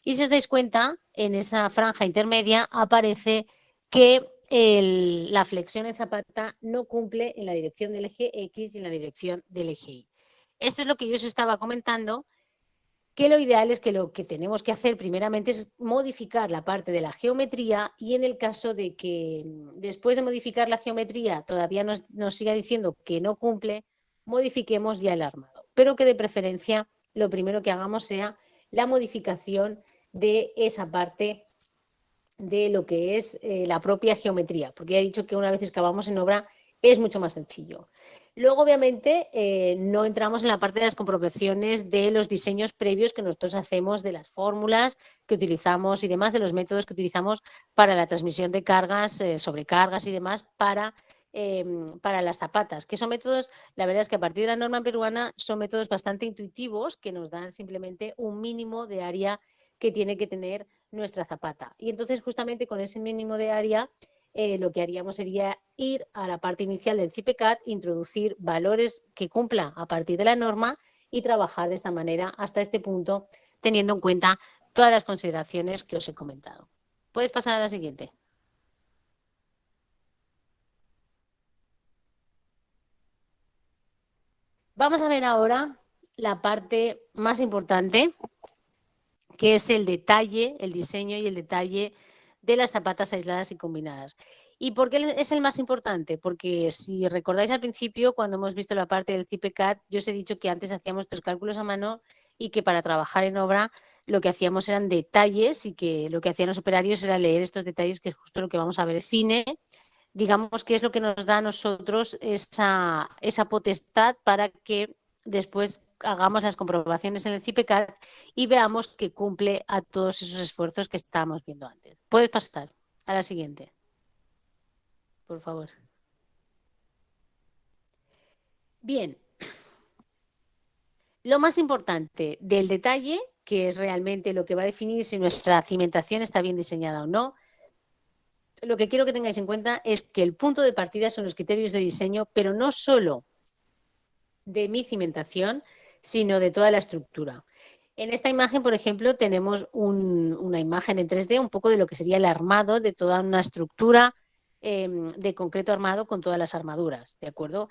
Y si os dais cuenta, en esa franja intermedia aparece que la flexión en zapata no cumple en la dirección del eje X y en la dirección del eje Y. Esto es lo que yo os estaba comentando, que lo ideal es que lo que tenemos que hacer primeramente es modificar la parte de la geometría y en el caso de que después de modificar la geometría todavía nos siga diciendo que no cumple, modifiquemos ya el armado. Pero que de preferencia lo primero que hagamos sea la modificación de esa parte de lo que es la propia geometría, porque ya he dicho que una vez excavamos en obra es mucho más sencillo. Luego, obviamente, no entramos en la parte de las comprobaciones de los diseños previos que nosotros hacemos, de las fórmulas que utilizamos y demás, de los métodos que utilizamos para la transmisión de cargas, sobrecargas y demás para las zapatas, que son métodos, la verdad es que a partir de la norma peruana son métodos bastante intuitivos que nos dan simplemente un mínimo de área que tiene que tener nuestra zapata. Y entonces justamente con ese mínimo de área lo que haríamos sería ir a la parte inicial del CIPECAT, introducir valores que cumplan a partir de la norma y trabajar de esta manera hasta este punto, teniendo en cuenta todas las consideraciones que os he comentado. Puedes pasar a la siguiente. Vamos a ver ahora la parte más importante, que es el detalle, el diseño y el detalle de las zapatas aisladas y combinadas. ¿Y por qué es el más importante? Porque si recordáis al principio, cuando hemos visto la parte del CIPECAT, yo os he dicho que antes hacíamos estos cálculos a mano y que para trabajar en obra lo que hacíamos eran detalles y que lo que hacían los operarios era leer estos detalles, que es justo lo que vamos a ver. El cine, digamos que es lo que nos da a nosotros esa potestad para que después hagamos las comprobaciones en el CIPECAT y veamos que cumple a todos esos esfuerzos que estábamos viendo antes. Puedes pasar a la siguiente, por favor. Bien, lo más importante del detalle, que es realmente lo que va a definir si nuestra cimentación está bien diseñada o no, lo que quiero que tengáis en cuenta es que el punto de partida son los criterios de diseño, pero no solo de mi cimentación, sino de toda la estructura. En esta imagen, por ejemplo, tenemos una imagen en 3D, un poco de lo que sería el armado de toda una estructura de concreto armado con todas las armaduras, ¿de acuerdo?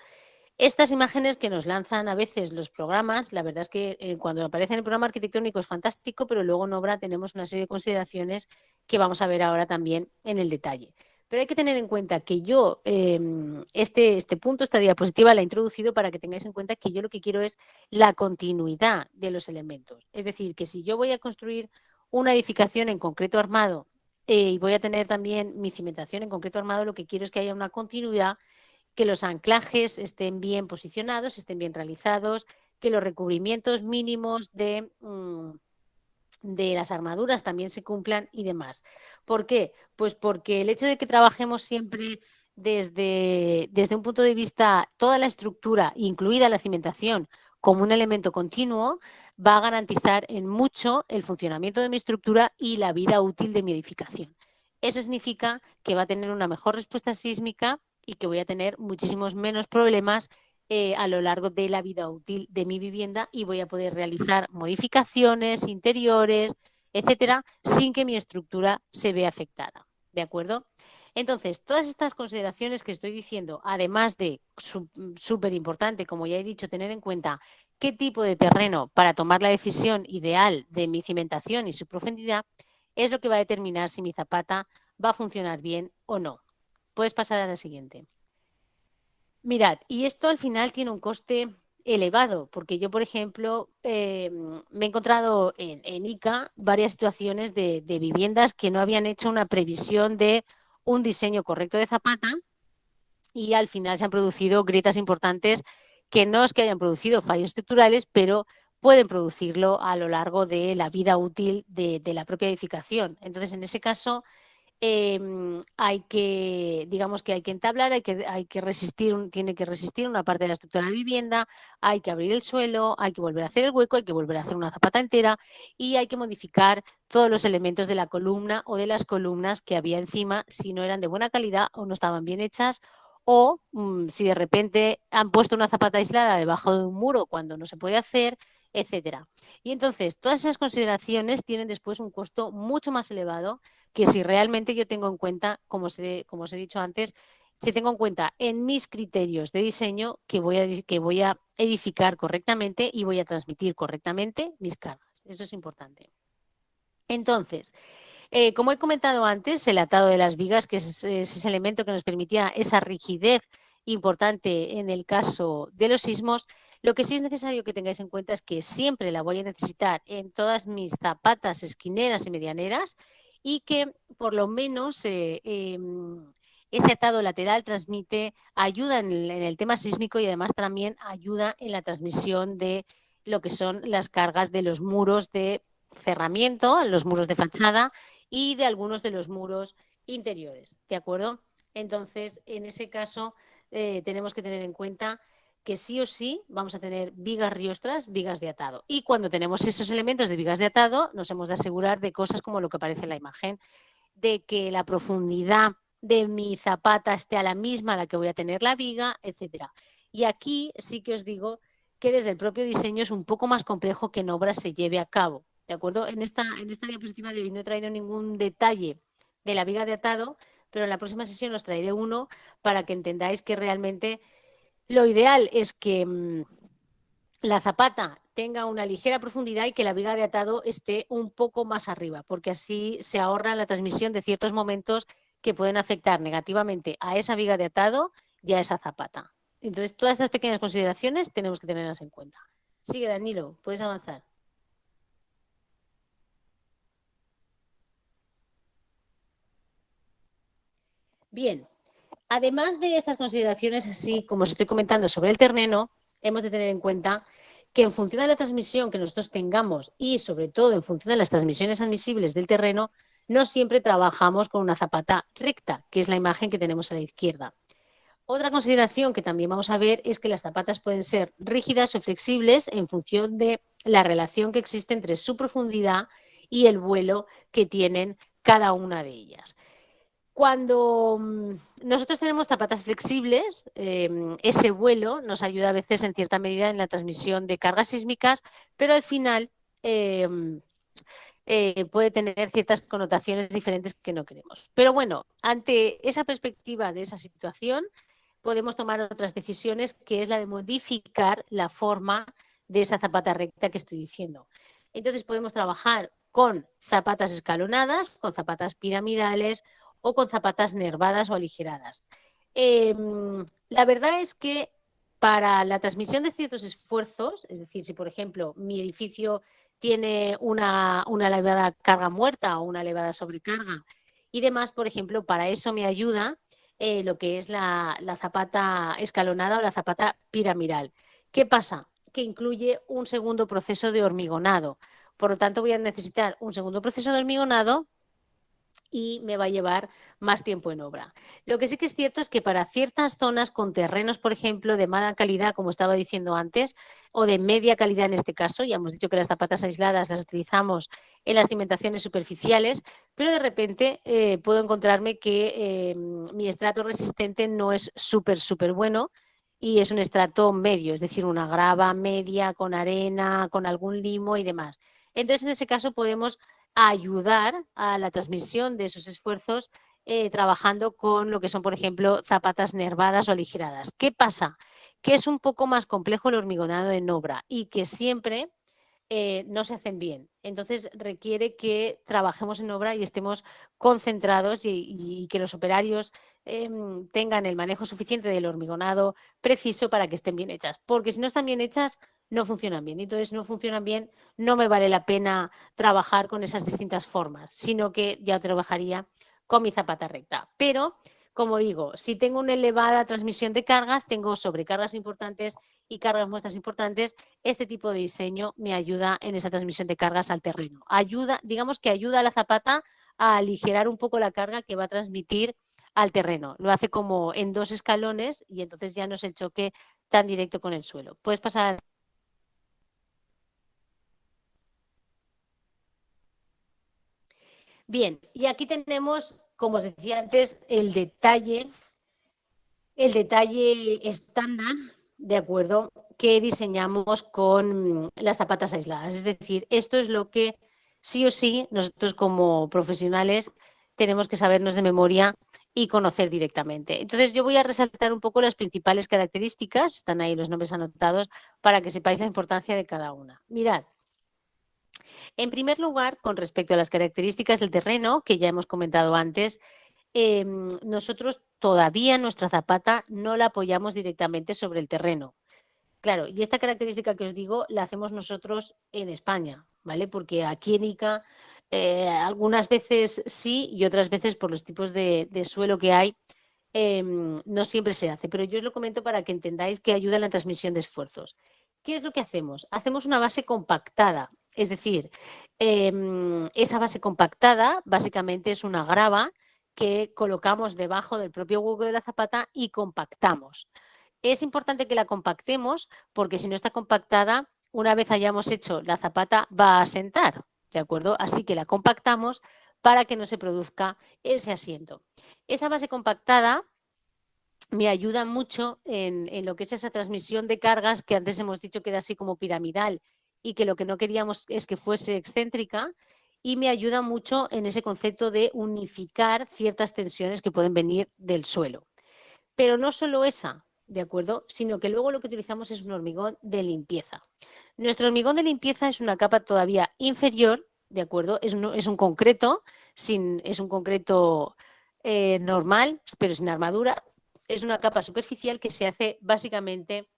Estas imágenes que nos lanzan a veces los programas, la verdad es que cuando aparece en el programa arquitectónico es fantástico, pero luego en obra tenemos una serie de consideraciones que vamos a ver ahora también en el detalle. Pero hay que tener en cuenta que yo este punto, esta diapositiva la he introducido para que tengáis en cuenta que yo lo que quiero es la continuidad de los elementos. Es decir, que si yo voy a construir una edificación en concreto armado y voy a tener también mi cimentación en concreto armado, lo que quiero es que haya una continuidad, que los anclajes estén bien posicionados, estén bien realizados, que los recubrimientos mínimos de las armaduras también se cumplan y demás. ¿Por qué? Pues porque el hecho de que trabajemos siempre desde un punto de vista, toda la estructura, incluida la cimentación, como un elemento continuo, va a garantizar en mucho el funcionamiento de mi estructura y la vida útil de mi edificación. Eso significa que va a tener una mejor respuesta sísmica y que voy a tener muchísimos menos problemas a lo largo de la vida útil de mi vivienda y voy a poder realizar modificaciones interiores, etcétera, sin que mi estructura se vea afectada. ¿De acuerdo? Entonces, todas estas consideraciones que estoy diciendo, además de súper importante, como ya he dicho, tener en cuenta qué tipo de terreno para tomar la decisión ideal de mi cimentación y su profundidad, es lo que va a determinar si mi zapata va a funcionar bien o no. Puedes pasar a la siguiente. Mirad, y esto al final tiene un coste elevado, porque yo, por ejemplo, me he encontrado en ICA varias situaciones de viviendas que no habían hecho una previsión de un diseño correcto de zapata y al final se han producido grietas importantes que no es que hayan producido fallos estructurales, pero pueden producirlo a lo largo de la vida útil de la propia edificación. Entonces, en ese caso, hay que, digamos que hay que entablar, hay que resistir, tiene que resistir una parte de la estructura de la vivienda, hay que abrir el suelo, hay que volver a hacer el hueco, hay que volver a hacer una zapata entera y hay que modificar todos los elementos de la columna o de las columnas que había encima si no eran de buena calidad o no estaban bien hechas o si de repente han puesto una zapata aislada debajo de un muro cuando no se puede hacer, etcétera. Y entonces todas esas consideraciones tienen después un costo mucho más elevado que si realmente yo tengo en cuenta, como os he dicho antes, si tengo en cuenta en mis criterios de diseño que voy a edificar correctamente y voy a transmitir correctamente mis cargas. Eso es importante. Entonces, como he comentado antes, el atado de las vigas, que es ese elemento que nos permitía esa rigidez importante en el caso de los sismos, lo que sí es necesario que tengáis en cuenta es que siempre la voy a necesitar en todas mis zapatas esquineras y medianeras y que por lo menos ese atado lateral transmite, ayuda en el tema sísmico y además también ayuda en la transmisión de lo que son las cargas de los muros de cerramiento, los muros de fachada y de algunos de los muros interiores, ¿de acuerdo? Entonces, en ese caso, tenemos que tener en cuenta que sí o sí vamos a tener vigas riostras, vigas de atado. Y cuando tenemos esos elementos de vigas de atado, nos hemos de asegurar de cosas como lo que aparece en la imagen, de que la profundidad de mi zapata esté a la misma a la que voy a tener la viga, etcétera. Y aquí sí que os digo que desde el propio diseño es un poco más complejo que en obra se lleve a cabo. ¿De acuerdo? En esta diapositiva de hoy no he traído ningún detalle de la viga de atado, pero en la próxima sesión os traeré uno para que entendáis que realmente lo ideal es que la zapata tenga una ligera profundidad y que la viga de atado esté un poco más arriba, porque así se ahorra la transmisión de ciertos momentos que pueden afectar negativamente a esa viga de atado y a esa zapata. Entonces, todas estas pequeñas consideraciones tenemos que tenerlas en cuenta. Sigue, Danilo, puedes avanzar. Bien, además de estas consideraciones, así como os estoy comentando sobre el terreno, hemos de tener en cuenta que en función de la transmisión que nosotros tengamos y sobre todo en función de las transmisiones admisibles del terreno, no siempre trabajamos con una zapata recta, que es la imagen que tenemos a la izquierda. Otra consideración que también vamos a ver es que las zapatas pueden ser rígidas o flexibles en función de la relación que existe entre su profundidad y el vuelo que tienen cada una de ellas. Cuando nosotros tenemos zapatas flexibles, ese vuelo nos ayuda a veces en cierta medida en la transmisión de cargas sísmicas, pero al final puede tener ciertas connotaciones diferentes que no queremos. Pero bueno, ante esa perspectiva de esa situación, podemos tomar otras decisiones, que es la de modificar la forma de esa zapata recta que estoy diciendo. Entonces podemos trabajar con zapatas escalonadas, con zapatas piramidales o con zapatas nervadas o aligeradas. La verdad es que para la transmisión de ciertos esfuerzos, es decir, si por ejemplo mi edificio tiene una elevada carga muerta o una elevada sobrecarga y demás, por ejemplo, para eso me ayuda lo que es la zapata escalonada o la zapata piramidal. ¿Qué pasa? Que incluye un segundo proceso de hormigonado. Por lo tanto, voy a necesitar un segundo proceso de hormigonado y me va a llevar más tiempo en obra. Lo que sí que es cierto es que para ciertas zonas con terrenos, por ejemplo, de mala calidad, como estaba diciendo antes, o de media calidad en este caso, ya hemos dicho que las zapatas aisladas las utilizamos en las cimentaciones superficiales, pero de repente puedo encontrarme que mi estrato resistente no es súper bueno y es un estrato medio, es decir, una grava media con arena, con algún limo y demás. Entonces, en ese caso podemos ayudar a la transmisión de esos esfuerzos trabajando con lo que son, por ejemplo, zapatas nervadas o aligeradas. ¿Qué pasa? Que es un poco más complejo el hormigonado en obra y que siempre no se hacen bien. Entonces requiere que trabajemos en obra y estemos concentrados y que los operarios tengan el manejo suficiente del hormigonado preciso para que estén bien hechas. Porque si no están bien hechas, no funcionan bien. Entonces, no funcionan bien, no me vale la pena trabajar con esas distintas formas, sino que ya trabajaría con mi zapata recta. Pero, como digo, si tengo una elevada transmisión de cargas, tengo sobrecargas importantes y cargas muestras importantes, este tipo de diseño me ayuda en esa transmisión de cargas al terreno. Ayuda, digamos que ayuda a la zapata a aligerar un poco la carga que va a transmitir al terreno. Lo hace como en 2 escalones y entonces ya no es el choque tan directo con el suelo. Puedes pasar. Bien, y aquí tenemos, como os decía antes, el detalle estándar, ¿de acuerdo?, que diseñamos con las zapatas aisladas. Es decir, esto es lo que sí o sí nosotros como profesionales tenemos que sabernos de memoria y conocer directamente. Entonces yo voy a resaltar un poco las principales características, están ahí los nombres anotados, para que sepáis la importancia de cada una. Mirad. En primer lugar, con respecto a las características del terreno, que ya hemos comentado antes, nosotros todavía nuestra zapata no la apoyamos directamente sobre el terreno. Claro, y esta característica que os digo la hacemos nosotros en España, ¿vale? Porque aquí en ICA algunas veces sí y otras veces por los tipos de suelo que hay no siempre se hace. Pero yo os lo comento para que entendáis que ayuda en la transmisión de esfuerzos. ¿Qué es lo que hacemos? Hacemos una base compactada, es decir, esa base compactada básicamente es una grava que colocamos debajo del propio hueco de la zapata y compactamos. Es importante que la compactemos porque si no está compactada, una vez hayamos hecho la zapata va a asentar, ¿de acuerdo? Así que la compactamos para que no se produzca ese asiento. Esa base compactada me ayuda mucho en lo que es esa transmisión de cargas que antes hemos dicho que era así como piramidal y que lo que no queríamos es que fuese excéntrica, y me ayuda mucho en ese concepto de unificar ciertas tensiones que pueden venir del suelo. Pero no solo esa, ¿de acuerdo?, sino que luego lo que utilizamos es un hormigón de limpieza. Nuestro hormigón de limpieza es una capa todavía inferior, ¿de acuerdo? Es un concreto, es un concreto normal, pero sin armadura. Es una capa superficial que se hace básicamente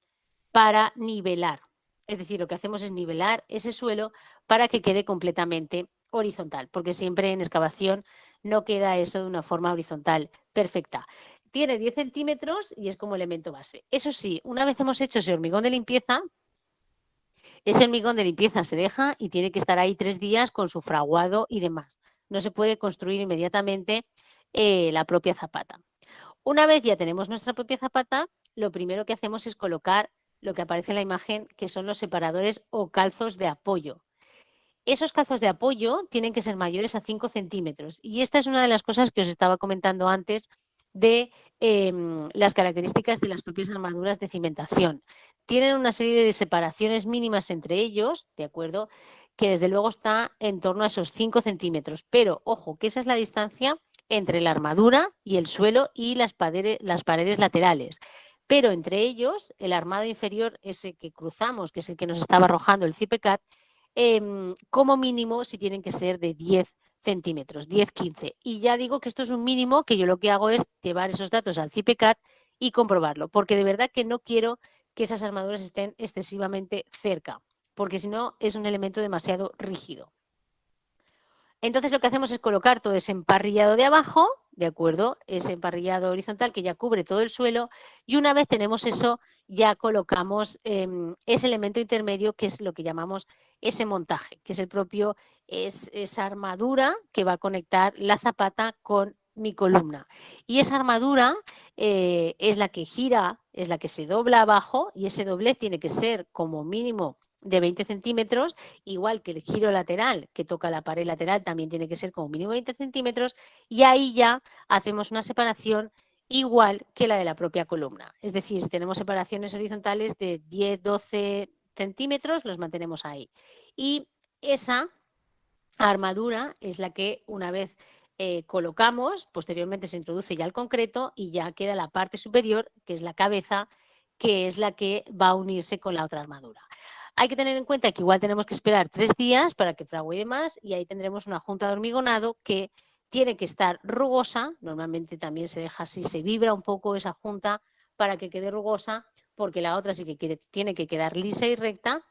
para nivelar. Es decir, lo que hacemos es nivelar ese suelo para que quede completamente horizontal, porque siempre en excavación no queda eso de una forma horizontal perfecta. Tiene 10 centímetros y es como elemento base. Eso sí, una vez hemos hecho ese hormigón de limpieza, ese hormigón de limpieza se deja y tiene que estar ahí 3 días con su fraguado y demás. No se puede construir inmediatamente la propia zapata. Una vez ya tenemos nuestra propia zapata, lo primero que hacemos es colocar lo que aparece en la imagen, que son los separadores o calzos de apoyo. Esos calzos de apoyo tienen que ser mayores a 5 centímetros. Y esta es una de las cosas que os estaba comentando antes de las características de las propias armaduras de cimentación. Tienen una serie de separaciones mínimas entre ellos, ¿de acuerdo?, que desde luego está en torno a esos 5 centímetros. Pero, ojo, que esa es la distancia entre la armadura y el suelo y las paredes laterales. Pero entre ellos, el armado inferior, ese que cruzamos, que es el que nos estaba arrojando el CIPECAT, como mínimo si tienen que ser de 10 centímetros, 10-15. Y ya digo que esto es un mínimo, que yo lo que hago es llevar esos datos al CIPECAT y comprobarlo, porque de verdad que no quiero que esas armaduras estén excesivamente cerca, porque si no es un elemento demasiado rígido. Entonces lo que hacemos es colocar todo ese emparrillado de abajo, ¿de acuerdo? Ese emparrillado horizontal que ya cubre todo el suelo, y una vez tenemos eso, ya colocamos ese elemento intermedio, que es lo que llamamos ese montaje, que es esa armadura que va a conectar la zapata con mi columna. Y esa armadura es la que gira, es la que se dobla abajo, y ese doblez tiene que ser como mínimo de 20 centímetros, igual que el giro lateral que toca la pared lateral también tiene que ser como mínimo 20 centímetros, y ahí ya hacemos una separación igual que la de la propia columna. Es decir, si tenemos separaciones horizontales de 10-12 centímetros, los mantenemos ahí. Y esa armadura es la que una vez colocamos, posteriormente se introduce ya el concreto y ya queda la parte superior, que es la cabeza, que es la que va a unirse con la otra armadura. Hay que tener en cuenta que igual tenemos que esperar 3 días para que fragüe y demás, y ahí tendremos una junta de hormigonado que tiene que estar rugosa. Normalmente también se deja así, se vibra un poco esa junta para que quede rugosa, porque la otra sí que tiene que quedar lisa y recta.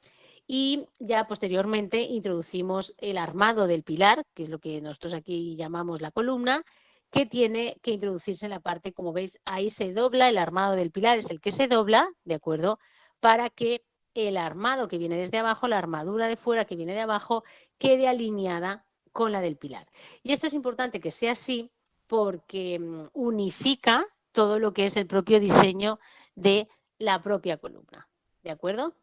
Y ya posteriormente introducimos el armado del pilar, que es lo que nosotros aquí llamamos la columna, que tiene que introducirse en la parte, como veis, ahí se dobla, el armado del pilar es el que se dobla, ¿de acuerdo? Para que el armado que viene desde abajo, la armadura de fuera que viene de abajo, quede alineada con la del pilar. Y esto es importante que sea así porque unifica todo lo que es el propio diseño de la propia columna, ¿de acuerdo?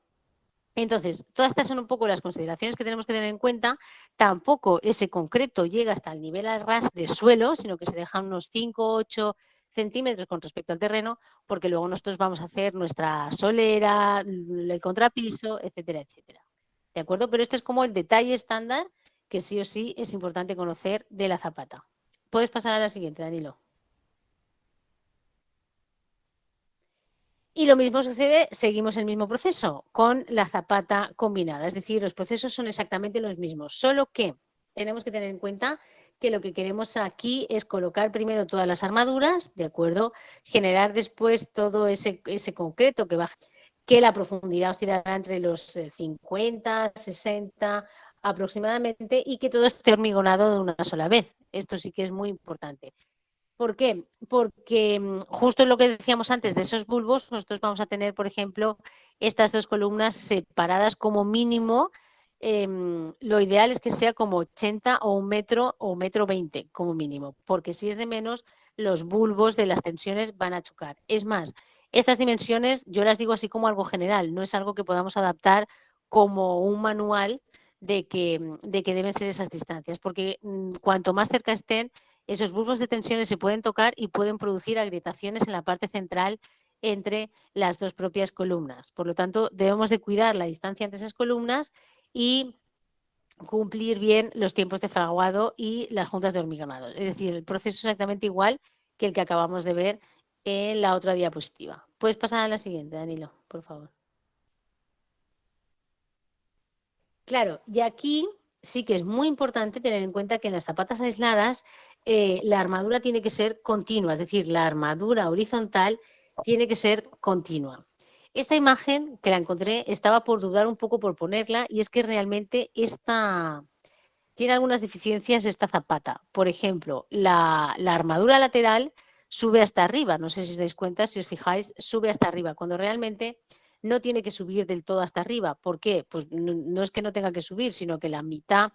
Entonces, todas estas son un poco las consideraciones que tenemos que tener en cuenta. Tampoco ese concreto llega hasta el nivel al ras de suelo, sino que se dejan unos 5-8 centímetros con respecto al terreno, porque luego nosotros vamos a hacer nuestra solera, el contrapiso, etcétera, etcétera. ¿De acuerdo? Pero este es como el detalle estándar que sí o sí es importante conocer de la zapata. Puedes pasar a la siguiente, Danilo. Y lo mismo sucede, seguimos el mismo proceso con la zapata combinada, es decir, los procesos son exactamente los mismos, solo que tenemos que tener en cuenta que lo que queremos aquí es colocar primero todas las armaduras, ¿de acuerdo? Generar después todo ese concreto que la profundidad oscilará entre los 50, 60 aproximadamente, y que todo esté hormigonado de una sola vez. Esto sí que es muy importante. ¿Por qué? Porque justo lo que decíamos antes de esos bulbos, nosotros vamos a tener, por ejemplo, estas dos columnas separadas como mínimo. Lo ideal es que sea como 80 o 1 metro o 1,20 m como mínimo, porque si es de menos, los bulbos de las tensiones van a chocar. Es más, estas dimensiones yo las digo así como algo general, no es algo que podamos adaptar como un manual de que deben ser esas distancias, porque cuanto más cerca estén, esos bulbos de tensiones se pueden tocar y pueden producir agrietaciones en la parte central entre las dos propias columnas. Por lo tanto, debemos de cuidar la distancia entre esas columnas y cumplir bien los tiempos de fraguado y las juntas de hormigonado. Es decir, el proceso es exactamente igual que el que acabamos de ver en la otra diapositiva. Puedes pasar a la siguiente, Danilo, por favor. Claro, y aquí sí que es muy importante tener en cuenta que en las zapatas aisladas la armadura tiene que ser continua, es decir, la armadura horizontal tiene que ser continua. Esta imagen que la encontré estaba por dudar un poco por ponerla, y es que realmente tiene algunas deficiencias esta zapata. Por ejemplo, la armadura lateral sube hasta arriba, no sé si os dais cuenta, si os fijáis, sube hasta arriba, cuando realmente no tiene que subir del todo hasta arriba. ¿Por qué? Pues no es que no tenga que subir, sino que la mitad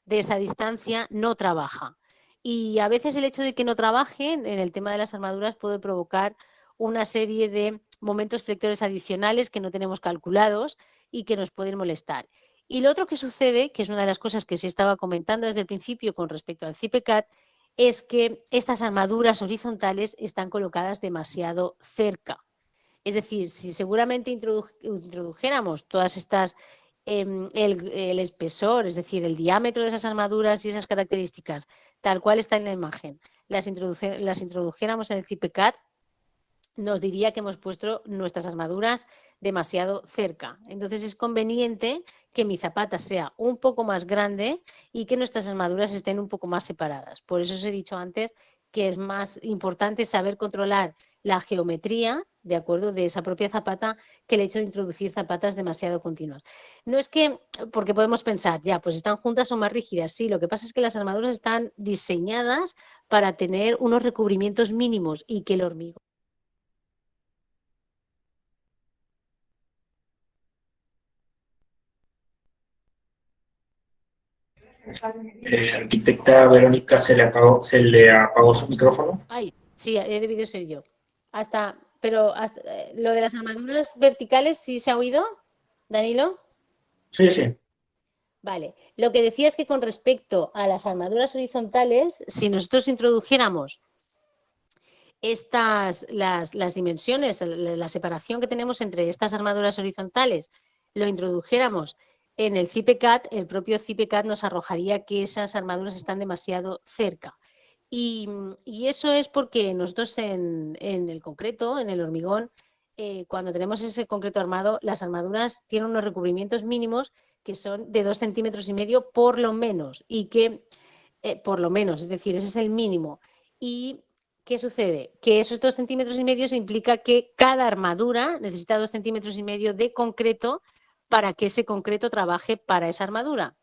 de esa distancia no trabaja. Y a veces el hecho de que no trabajen en el tema de las armaduras puede provocar una serie de momentos flectores adicionales que no tenemos calculados y que nos pueden molestar. Y lo otro que sucede, que es una de las cosas que se estaba comentando desde el principio con respecto al CIPECAT, es que estas armaduras horizontales están colocadas demasiado cerca. Es decir, si seguramente introdujéramos todas estas, el espesor, es decir, el diámetro de esas armaduras y esas características tal cual está en la imagen, las introdujéramos en el CIPECAT, nos diría que hemos puesto nuestras armaduras demasiado cerca. Entonces es conveniente que mi zapata sea un poco más grande y que nuestras armaduras estén un poco más separadas. Por eso os he dicho antes que es más importante saber controlar la geometría, de acuerdo, de esa propia zapata que el hecho de introducir zapatas demasiado continuas. No es que, porque podemos pensar, ya, pues están juntas o más rígidas. Sí, lo que pasa es que las armaduras están diseñadas para tener unos recubrimientos mínimos y que el hormigón Arquitecta Verónica, se le apagó su micrófono. Ay, sí, he debido ser yo. Pero lo de las armaduras verticales, ¿sí se ha oído, Danilo? Sí, sí. Vale. Lo que decía es que con respecto a las armaduras horizontales, si nosotros introdujéramos las dimensiones, la separación que tenemos entre estas armaduras horizontales, lo introdujéramos en el CIPECAT, el propio CIPECAT nos arrojaría que esas armaduras están demasiado cerca. Y eso es porque nosotros en el concreto, en el hormigón, cuando tenemos ese concreto armado, las armaduras tienen unos recubrimientos mínimos que son de 2,5 centímetros por lo menos, y que, por lo menos, es decir, ese es el mínimo. ¿Y qué sucede? Que esos 2,5 centímetros implica que cada armadura necesita 2,5 centímetros de concreto para que ese concreto trabaje para esa armadura.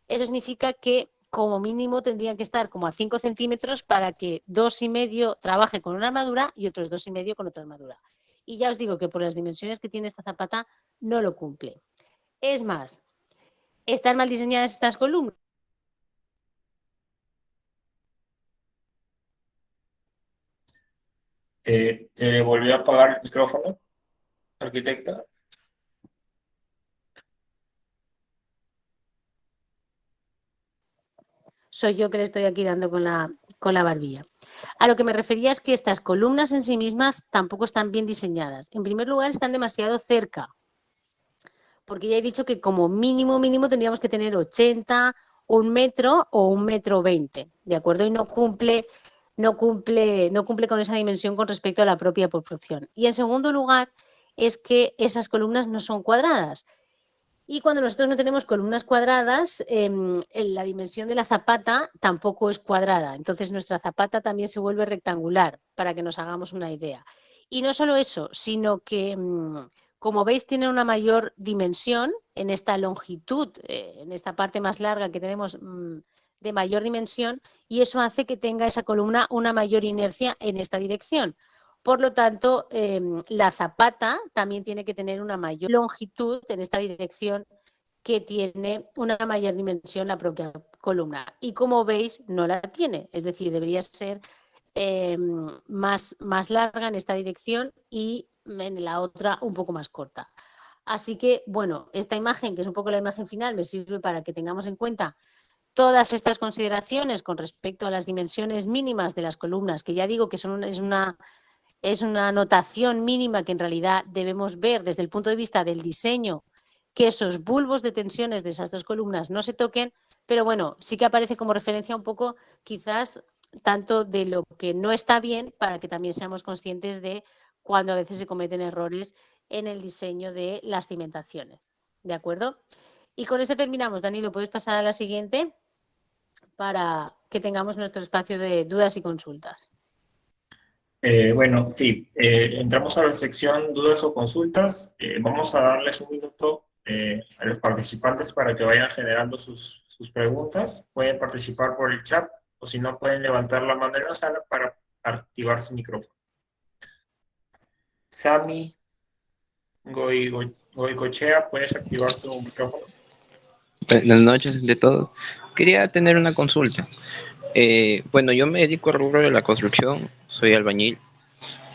Eso significa que como mínimo tendrían que estar como a 5 centímetros para que 2,5 trabaje con una armadura y otros 2,5 con otra armadura. Y ya os digo que por las dimensiones que tiene esta zapata no lo cumple. Es más, ¿están mal diseñadas estas columnas? ¿Se le volvió a apagar el micrófono, arquitecta? Soy yo que le estoy aquí dando con la barbilla. A lo que me refería es que estas columnas en sí mismas tampoco están bien diseñadas. En primer lugar, están demasiado cerca, porque ya he dicho que como mínimo tendríamos que tener 80, 1 metro o 1,20 m, ¿de acuerdo? Y no cumple con esa dimensión con respecto a la propia proporción. Y en segundo lugar, es que esas columnas no son cuadradas. Y cuando nosotros no tenemos columnas cuadradas, la dimensión de la zapata tampoco es cuadrada. Entonces nuestra zapata también se vuelve rectangular, para que nos hagamos una idea. Y no solo eso, sino que, como veis, tiene una mayor dimensión en esta longitud, en esta parte más larga que tenemos de mayor dimensión, y eso hace que tenga esa columna una mayor inercia en esta dirección. Por lo tanto, la zapata también tiene que tener una mayor longitud en esta dirección que tiene una mayor dimensión la propia columna. Y como veis, no la tiene. Es decir, debería ser más larga en esta dirección y en la otra un poco más corta. Así que, bueno, esta imagen, que es un poco la imagen final, me sirve para que tengamos en cuenta todas estas consideraciones con respecto a las dimensiones mínimas de las columnas, que ya digo que es una notación mínima que en realidad debemos ver desde el punto de vista del diseño, que esos bulbos de tensiones de esas dos columnas no se toquen, pero bueno, sí que aparece como referencia un poco quizás tanto de lo que no está bien, para que también seamos conscientes de cuando a veces se cometen errores en el diseño de las cimentaciones. ¿De acuerdo? Y con esto terminamos. Danilo, ¿puedes pasar a la siguiente para que tengamos nuestro espacio de dudas y consultas? Bueno, sí, entramos a la sección dudas o consultas. Vamos a darles un minuto a los participantes para que vayan generando sus preguntas. Pueden participar por el chat o si no pueden levantar la mano en la sala para activar su micrófono. Sami Goicochea, ¿puedes activar tu micrófono? Buenas noches de todos. Quería tener una consulta. Bueno, yo me dedico al rubro de la construcción, soy albañil.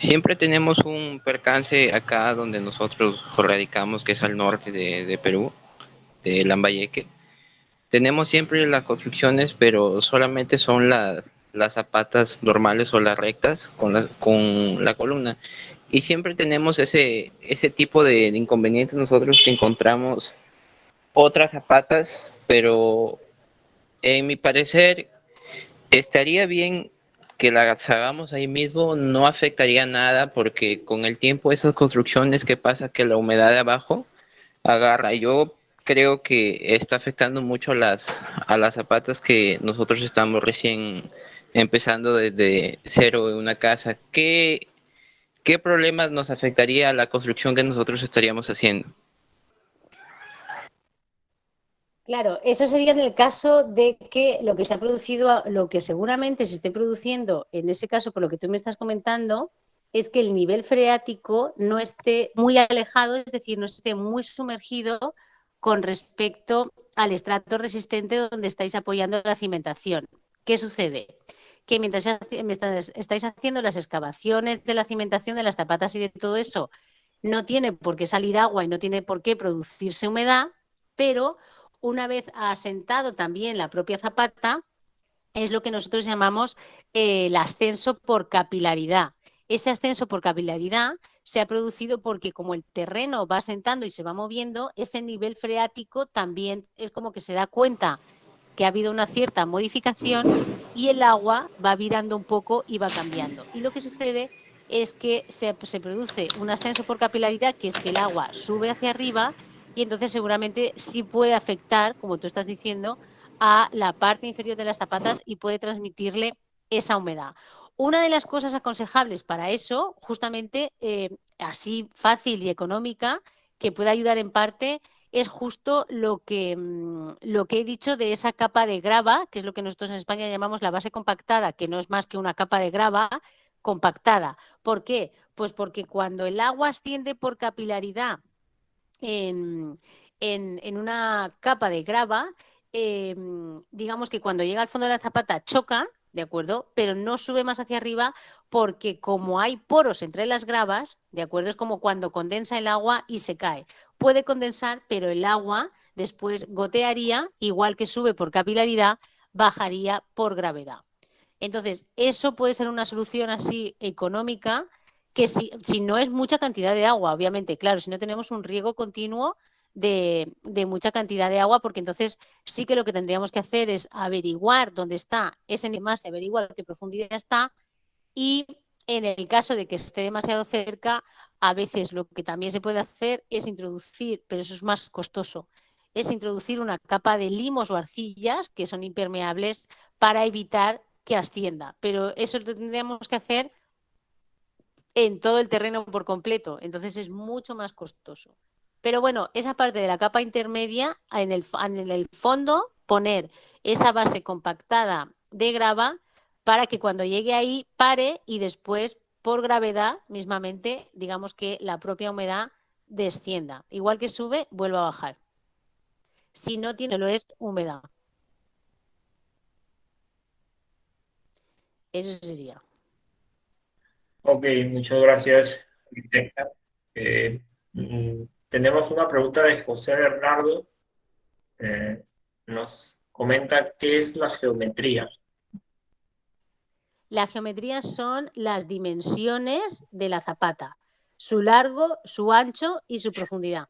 Siempre tenemos un percance acá donde nosotros radicamos, que es al norte de Perú, de Lambayeque. Tenemos siempre las construcciones, pero solamente son las zapatas normales o las rectas con la columna. Y siempre tenemos ese tipo de inconvenientes nosotros, que encontramos otras zapatas, pero en mi parecer estaría bien que las hagamos ahí mismo, no afectaría nada porque con el tiempo esas construcciones, ¿qué pasa? Que la humedad de abajo agarra. Yo creo que está afectando mucho a las zapatas que nosotros estamos recién empezando desde cero en una casa. ¿Qué problemas nos afectaría a la construcción que nosotros estaríamos haciendo? Claro, eso sería en el caso de que lo que se ha producido, lo que seguramente se esté produciendo, en ese caso, por lo que tú me estás comentando, es que el nivel freático no esté muy alejado, es decir, no esté muy sumergido con respecto al estrato resistente donde estáis apoyando la cimentación. ¿Qué sucede? Que mientras estáis haciendo las excavaciones de la cimentación de las zapatas y de todo eso, no tiene por qué salir agua y no tiene por qué producirse humedad, pero una vez asentado también la propia zapata, es lo que nosotros llamamos el ascenso por capilaridad. Ese ascenso por capilaridad se ha producido porque como el terreno va asentando y se va moviendo, ese nivel freático también es como que se da cuenta que ha habido una cierta modificación y el agua va virando un poco y va cambiando. Y lo que sucede es que se produce un ascenso por capilaridad, que es que el agua sube hacia arriba y entonces seguramente sí puede afectar, como tú estás diciendo, a la parte inferior de las zapatas y puede transmitirle esa humedad. Una de las cosas aconsejables para eso, justamente así fácil y económica, que puede ayudar en parte, es justo lo que he dicho de esa capa de grava, que es lo que nosotros en España llamamos la base compactada, que no es más que una capa de grava compactada. ¿Por qué? Pues porque cuando el agua asciende por capilaridad en, en una capa de grava, digamos que cuando llega al fondo de la zapata choca, ¿de acuerdo? Pero no sube más hacia arriba porque como hay poros entre las gravas, ¿de acuerdo? Es como cuando condensa el agua y se cae. Puede condensar, pero el agua después gotearía, igual que sube por capilaridad, bajaría por gravedad. Entonces, eso puede ser una solución así económica que si no es mucha cantidad de agua, obviamente, claro, si no tenemos un riego continuo de mucha cantidad de agua, porque entonces sí que lo que tendríamos que hacer es averiguar dónde está ese nivel más, averiguar a qué profundidad está y en el caso de que esté demasiado cerca, a veces lo que también se puede hacer es introducir, pero eso es más costoso, es introducir una capa de limos o arcillas que son impermeables para evitar que ascienda. Pero eso lo tendríamos que hacer en todo el terreno por completo, entonces es mucho más costoso. Pero bueno, esa parte de la capa intermedia, en el fondo, poner esa base compactada de grava para que cuando llegue ahí pare y después, por gravedad, mismamente, digamos que la propia humedad descienda. Igual que sube, vuelva a bajar. Si no tiene, lo es humedad. Eso sería. Ok, muchas gracias, arquitecta. Tenemos una pregunta de José Bernardo. Nos comenta qué es la geometría. La geometría son las dimensiones de la zapata, su largo, su ancho y su profundidad,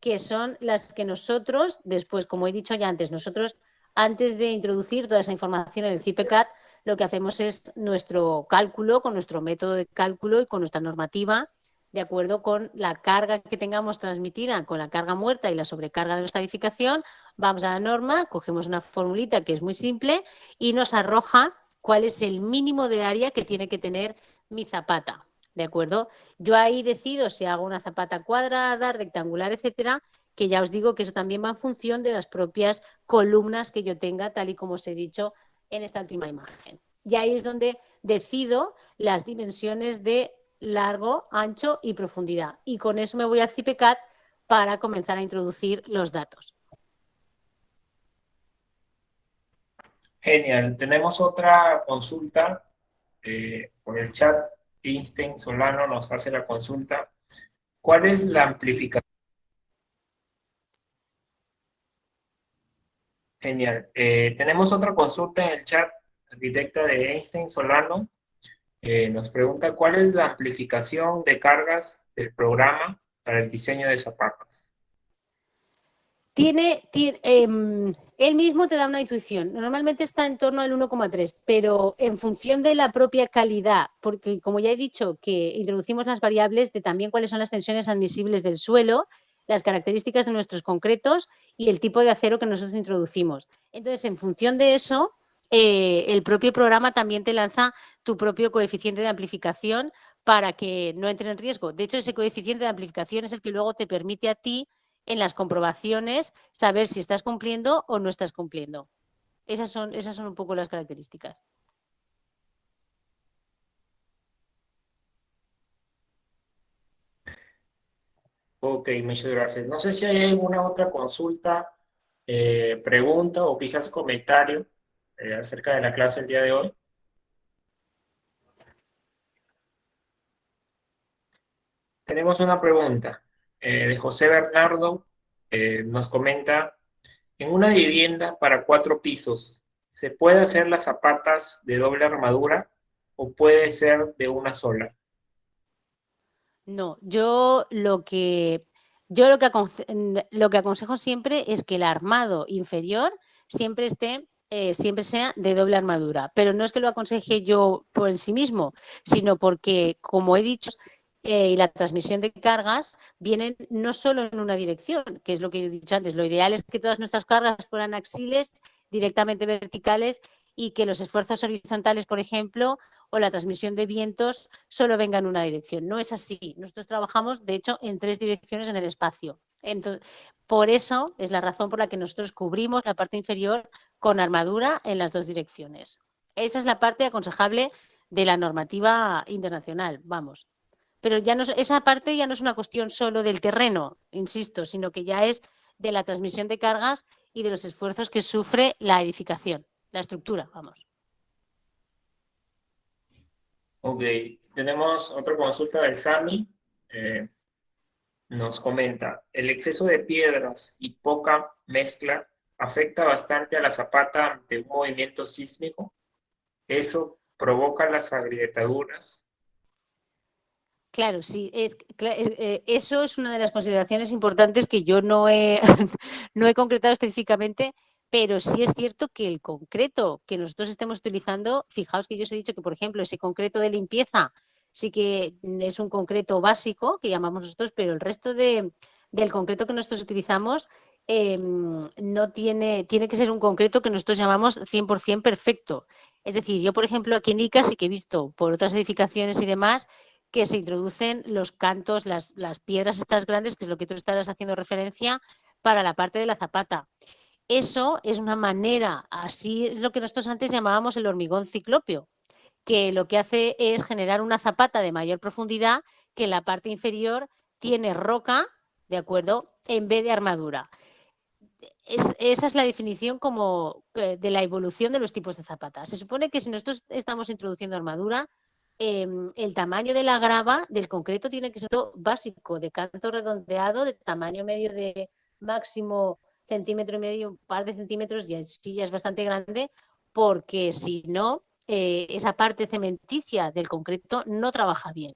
que son las que nosotros, después, como he dicho ya antes, nosotros antes de introducir toda esa información en el CIPECAT, lo que hacemos es nuestro cálculo, con nuestro método de cálculo y con nuestra normativa, de acuerdo con la carga que tengamos transmitida, con la carga muerta y la sobrecarga de nuestra edificación, vamos a la norma, cogemos una formulita que es muy simple y nos arroja cuál es el mínimo de área que tiene que tener mi zapata, ¿de acuerdo? Yo ahí decido si hago una zapata cuadrada, rectangular, etcétera, que ya os digo que eso también va en función de las propias columnas que yo tenga, tal y como os he dicho en esta última imagen. Y ahí es donde decido las dimensiones de largo, ancho y profundidad. Y con eso me voy al CIPECAT para comenzar a introducir los datos. Genial. Tenemos otra consulta por el chat. Einstein Solano nos hace la consulta. ¿Cuál es la amplificación? Genial. Tenemos otra consulta en el chat, arquitecta de Einstein Solano. Nos pregunta cuál es la amplificación de cargas del programa para el diseño de zapatas. Él mismo te da una intuición. Normalmente está en torno al 1,3, pero en función de la propia calidad, porque como ya he dicho, que introducimos las variables de también cuáles son las tensiones admisibles del suelo, las características de nuestros concretos y el tipo de acero que nosotros introducimos. Entonces, en función de eso, el propio programa también te lanza tu propio coeficiente de amplificación para que no entre en riesgo. De hecho, ese coeficiente de amplificación es el que luego te permite a ti, en las comprobaciones, saber si estás cumpliendo o no estás cumpliendo. Esas son un poco las características. Ok, muchas gracias. No sé si hay alguna otra consulta, pregunta o quizás comentario acerca de la clase el día de hoy. Tenemos una pregunta de José Bernardo. Nos comenta, en una vivienda para 4 pisos, ¿se puede hacer las zapatas de doble armadura o puede ser de una sola? No, yo lo que aconsejo siempre es que el armado inferior siempre siempre sea de doble armadura. Pero no es que lo aconseje yo por en sí mismo, sino porque, como he dicho, y la transmisión de cargas vienen no solo en una dirección, que es lo que he dicho antes. Lo ideal es que todas nuestras cargas fueran axiles, directamente verticales, y que los esfuerzos horizontales, por ejemplo, o la transmisión de vientos solo venga en una dirección. No es así. Nosotros trabajamos, de hecho, en 3 direcciones en el espacio. Entonces, por eso es la razón por la que nosotros cubrimos la parte inferior con armadura en las 2 direcciones. Esa es la parte aconsejable de la normativa internacional, vamos. Pero esa parte ya no es una cuestión solo del terreno, insisto, sino que ya es de la transmisión de cargas y de los esfuerzos que sufre la edificación, la estructura, vamos. Ok, tenemos otra consulta del SAMI. Nos comenta, el exceso de piedras y poca mezcla afecta bastante a la zapata ante un movimiento sísmico. Eso provoca las agrietaduras. Claro, sí, eso es una de las consideraciones importantes que yo no he, no he concretado específicamente, pero sí es cierto que el concreto que nosotros estemos utilizando, fijaos que yo os he dicho que, por ejemplo, ese concreto de limpieza sí que es un concreto básico que llamamos nosotros, pero el resto del concreto que nosotros utilizamos no tiene que ser un concreto que nosotros llamamos 100% perfecto. Es decir, yo, por ejemplo, aquí en ICA sí que he visto por otras edificaciones y demás que se introducen los cantos, las piedras estas grandes, que es lo que tú estarás haciendo referencia, para la parte de la zapata. Eso es una manera, así es lo que nosotros antes llamábamos el hormigón ciclópeo, que lo que hace es generar una zapata de mayor profundidad que en la parte inferior tiene roca, ¿de acuerdo?, en vez de armadura. Esa es la definición como de la evolución de los tipos de zapatas. Se supone que si nosotros estamos introduciendo armadura, el tamaño de la grava del concreto tiene que ser todo básico, de canto redondeado, de tamaño medio de máximo centímetro y medio, un par de centímetros, ya es bastante grande, porque si no, esa parte cementicia del concreto no trabaja bien.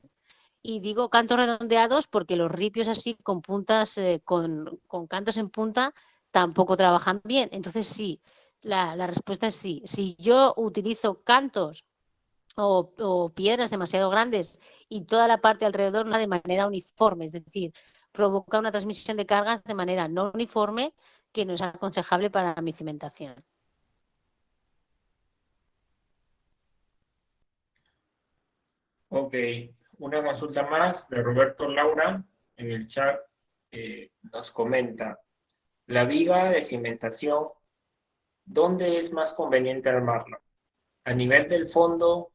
Y digo cantos redondeados porque los ripios así con puntas, con cantos en punta, tampoco trabajan bien. Entonces sí, la respuesta es sí. Si yo utilizo cantos o piedras demasiado grandes y toda la parte alrededor no de manera uniforme, es decir, provoca una transmisión de cargas de manera no uniforme que no es aconsejable para mi cimentación. Ok, una consulta más de Roberto Laura en el chat. Nos comenta, la viga de cimentación, ¿dónde es más conveniente armarla? ¿A nivel del fondo,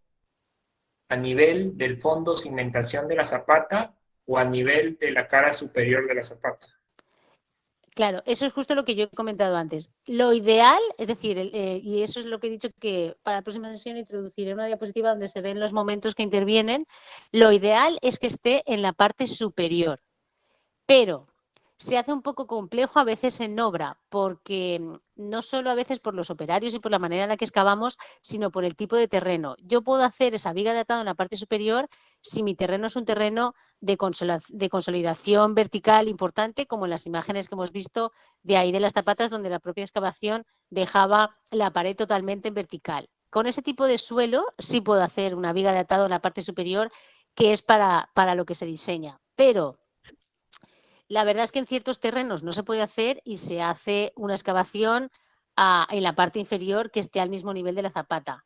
cimentación de la zapata o a nivel de la cara superior de la zapata? Claro, eso es justo lo que yo he comentado antes. Lo ideal, es decir, y eso es lo que he dicho que para la próxima sesión introduciré una diapositiva donde se ven los momentos que intervienen. Lo ideal es que esté en la parte superior, pero se hace un poco complejo a veces en obra, porque no solo a veces por los operarios y por la manera en la que excavamos, sino por el tipo de terreno. Yo puedo hacer esa viga de atado en la parte superior si mi terreno es un terreno de consolidación vertical importante, como en las imágenes que hemos visto de ahí de las Zapatas, donde la propia excavación dejaba la pared totalmente en vertical. Con ese tipo de suelo sí puedo hacer una viga de atado en la parte superior, que es para lo que se diseña. Pero la verdad es que en ciertos terrenos no se puede hacer y se hace una excavación en la parte inferior que esté al mismo nivel de la zapata.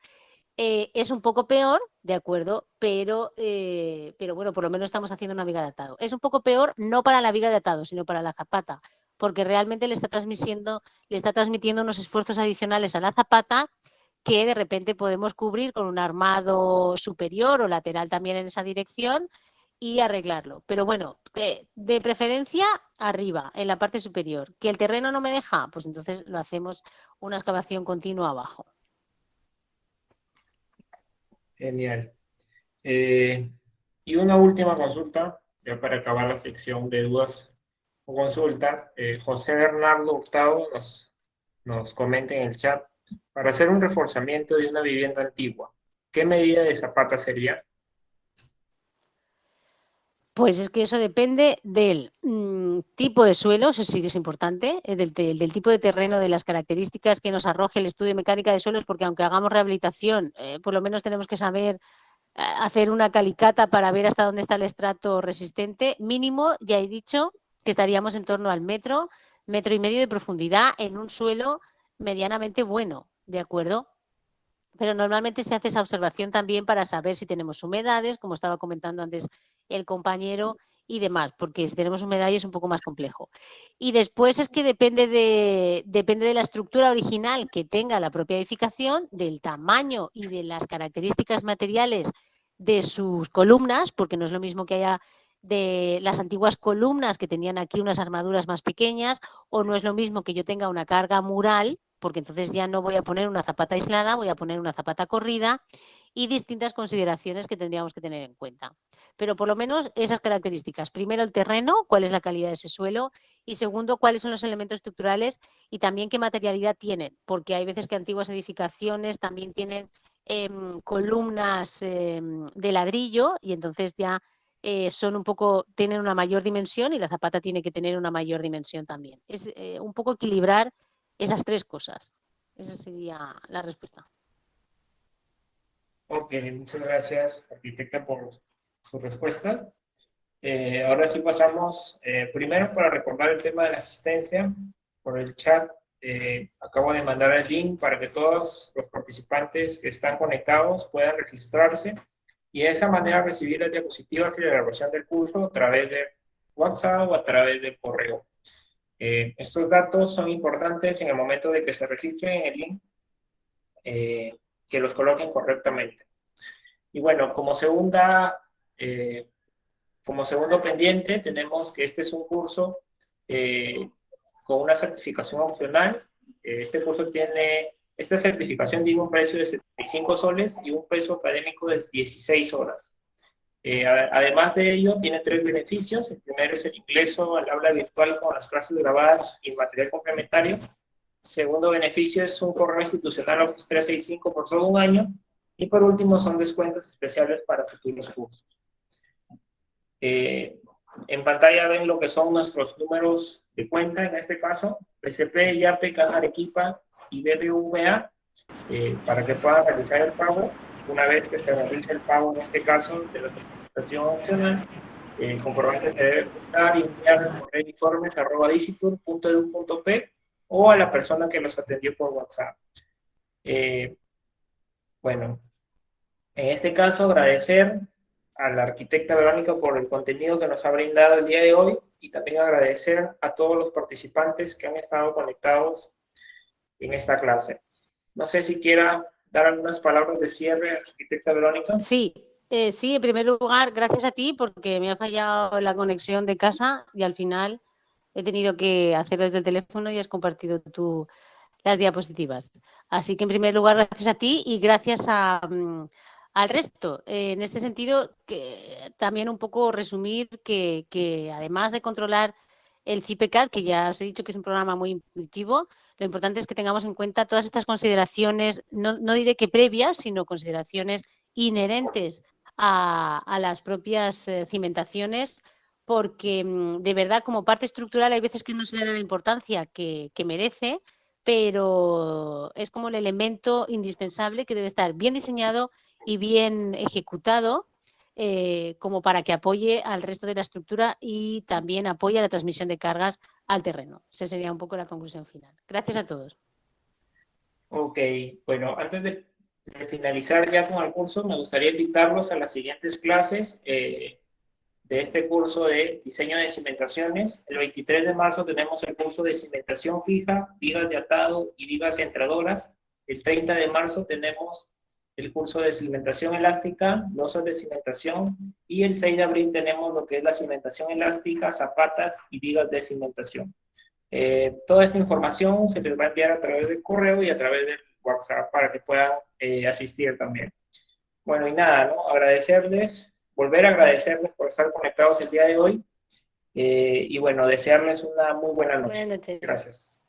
Es un poco peor, de acuerdo, pero bueno, por lo menos estamos haciendo una viga de atado. Es un poco peor no para la viga de atado, sino para la zapata, porque realmente le está transmitiendo unos esfuerzos adicionales a la zapata que de repente podemos cubrir con un armado superior o lateral también en esa dirección y arreglarlo. Pero bueno, de preferencia arriba, en la parte superior. ¿Que el terreno no me deja? Pues entonces lo hacemos una excavación continua abajo. Genial. Y una última consulta, ya para acabar la sección de dudas o consultas. José Bernardo Hurtado nos comenta en el chat, para hacer un reforzamiento de una vivienda antigua, ¿qué medida de zapata sería? Pues es que eso depende del tipo de suelo, eso sí que es importante, del tipo de terreno, de las características que nos arroje el estudio de mecánica de suelos, porque aunque hagamos rehabilitación, por lo menos tenemos que saber hacer una calicata para ver hasta dónde está el estrato resistente. Mínimo, ya he dicho, que estaríamos en torno al metro, metro y medio de profundidad en un suelo medianamente bueno, ¿de acuerdo? Pero normalmente se hace esa observación también para saber si tenemos humedades, como estaba comentando antes el compañero, y demás, porque si tenemos humedades es un poco más complejo. Y después es que depende de la estructura original que tenga la propia edificación, del tamaño y de las características materiales de sus columnas, porque no es lo mismo que haya de las antiguas columnas que tenían aquí unas armaduras más pequeñas, o no es lo mismo que yo tenga una carga mural, porque entonces ya no voy a poner una zapata aislada, voy a poner una zapata corrida, y distintas consideraciones que tendríamos que tener en cuenta. Pero por lo menos esas características. Primero, el terreno, cuál es la calidad de ese suelo, y segundo, cuáles son los elementos estructurales y también qué materialidad tienen, porque hay veces que antiguas edificaciones también tienen columnas de ladrillo y entonces ya son un poco, tienen una mayor dimensión y la zapata tiene que tener una mayor dimensión también. Es un poco equilibrar esas tres cosas. Esa sería la respuesta. Ok, muchas gracias, arquitecta, por su respuesta. Ahora sí pasamos, primero para recordar el tema de la asistencia, por el chat acabo de mandar el link para que todos los participantes que están conectados puedan registrarse y de esa manera recibir las diapositivas y la grabación del curso a través de WhatsApp o a través del correo. Estos datos son importantes en el momento de que se registren en el link, que los coloquen correctamente. Y bueno, como segundo pendiente, tenemos que este es un curso con una certificación opcional. Esta certificación tiene un precio de 75 soles y un peso académico de 16 horas. Además de ello, tiene 3 beneficios. El primero es el ingreso al aula virtual con las clases grabadas y material complementario. Segundo beneficio es un correo institucional Office 365 por todo un año. Y por último, son descuentos especiales para futuros cursos. En pantalla ven lo que son nuestros números de cuenta, en este caso, PCP, IAPE, Caja Arequipa y BBVA, para que puedan realizar el pago. Una vez que se realice el pago, en este caso, de la certificación opcional, el comprobante se debe juntar y enviar al correo informes@dicitur.edu.p o a la persona que los atendió por WhatsApp. Bueno, en este caso, agradecer a la arquitecta Verónica por el contenido que nos ha brindado el día de hoy y también agradecer a todos los participantes que han estado conectados en esta clase. No sé si quiera dar algunas palabras de cierre, arquitecta Verónica. Sí, sí, en primer lugar, gracias a ti porque me ha fallado la conexión de casa y al final he tenido que hacerlo desde el teléfono y has compartido tú las diapositivas. Así que en primer lugar, gracias a ti y gracias al resto. En este sentido, que también un poco resumir que además de controlar el CIPECAD, que ya os he dicho que es un programa muy intuitivo. Lo importante es que tengamos en cuenta todas estas consideraciones, no diré que previas, sino consideraciones inherentes a las propias cimentaciones, porque de verdad como parte estructural hay veces que no se le da la importancia que merece, pero es como el elemento indispensable que debe estar bien diseñado y bien ejecutado, como para que apoye al resto de la estructura y también apoye a la transmisión de cargas al terreno. Esa sería un poco la conclusión final. Gracias a todos. Ok, bueno, antes de finalizar ya con el curso, me gustaría invitarlos a las siguientes clases de este curso de diseño de cimentaciones. El 23 de marzo tenemos el curso de cimentación fija, vigas de atado y vigas centradoras. El 30 de marzo tenemos el curso de cimentación elástica, losas de cimentación, y el 6 de abril tenemos lo que es la cimentación elástica, zapatas y vigas de cimentación. Toda esta información se les va a enviar a través del correo y a través del WhatsApp para que puedan asistir también. Bueno, y nada, ¿no? Volver a agradecerles por estar conectados el día de hoy y bueno, desearles una muy buena noche. Buenas noches. Gracias.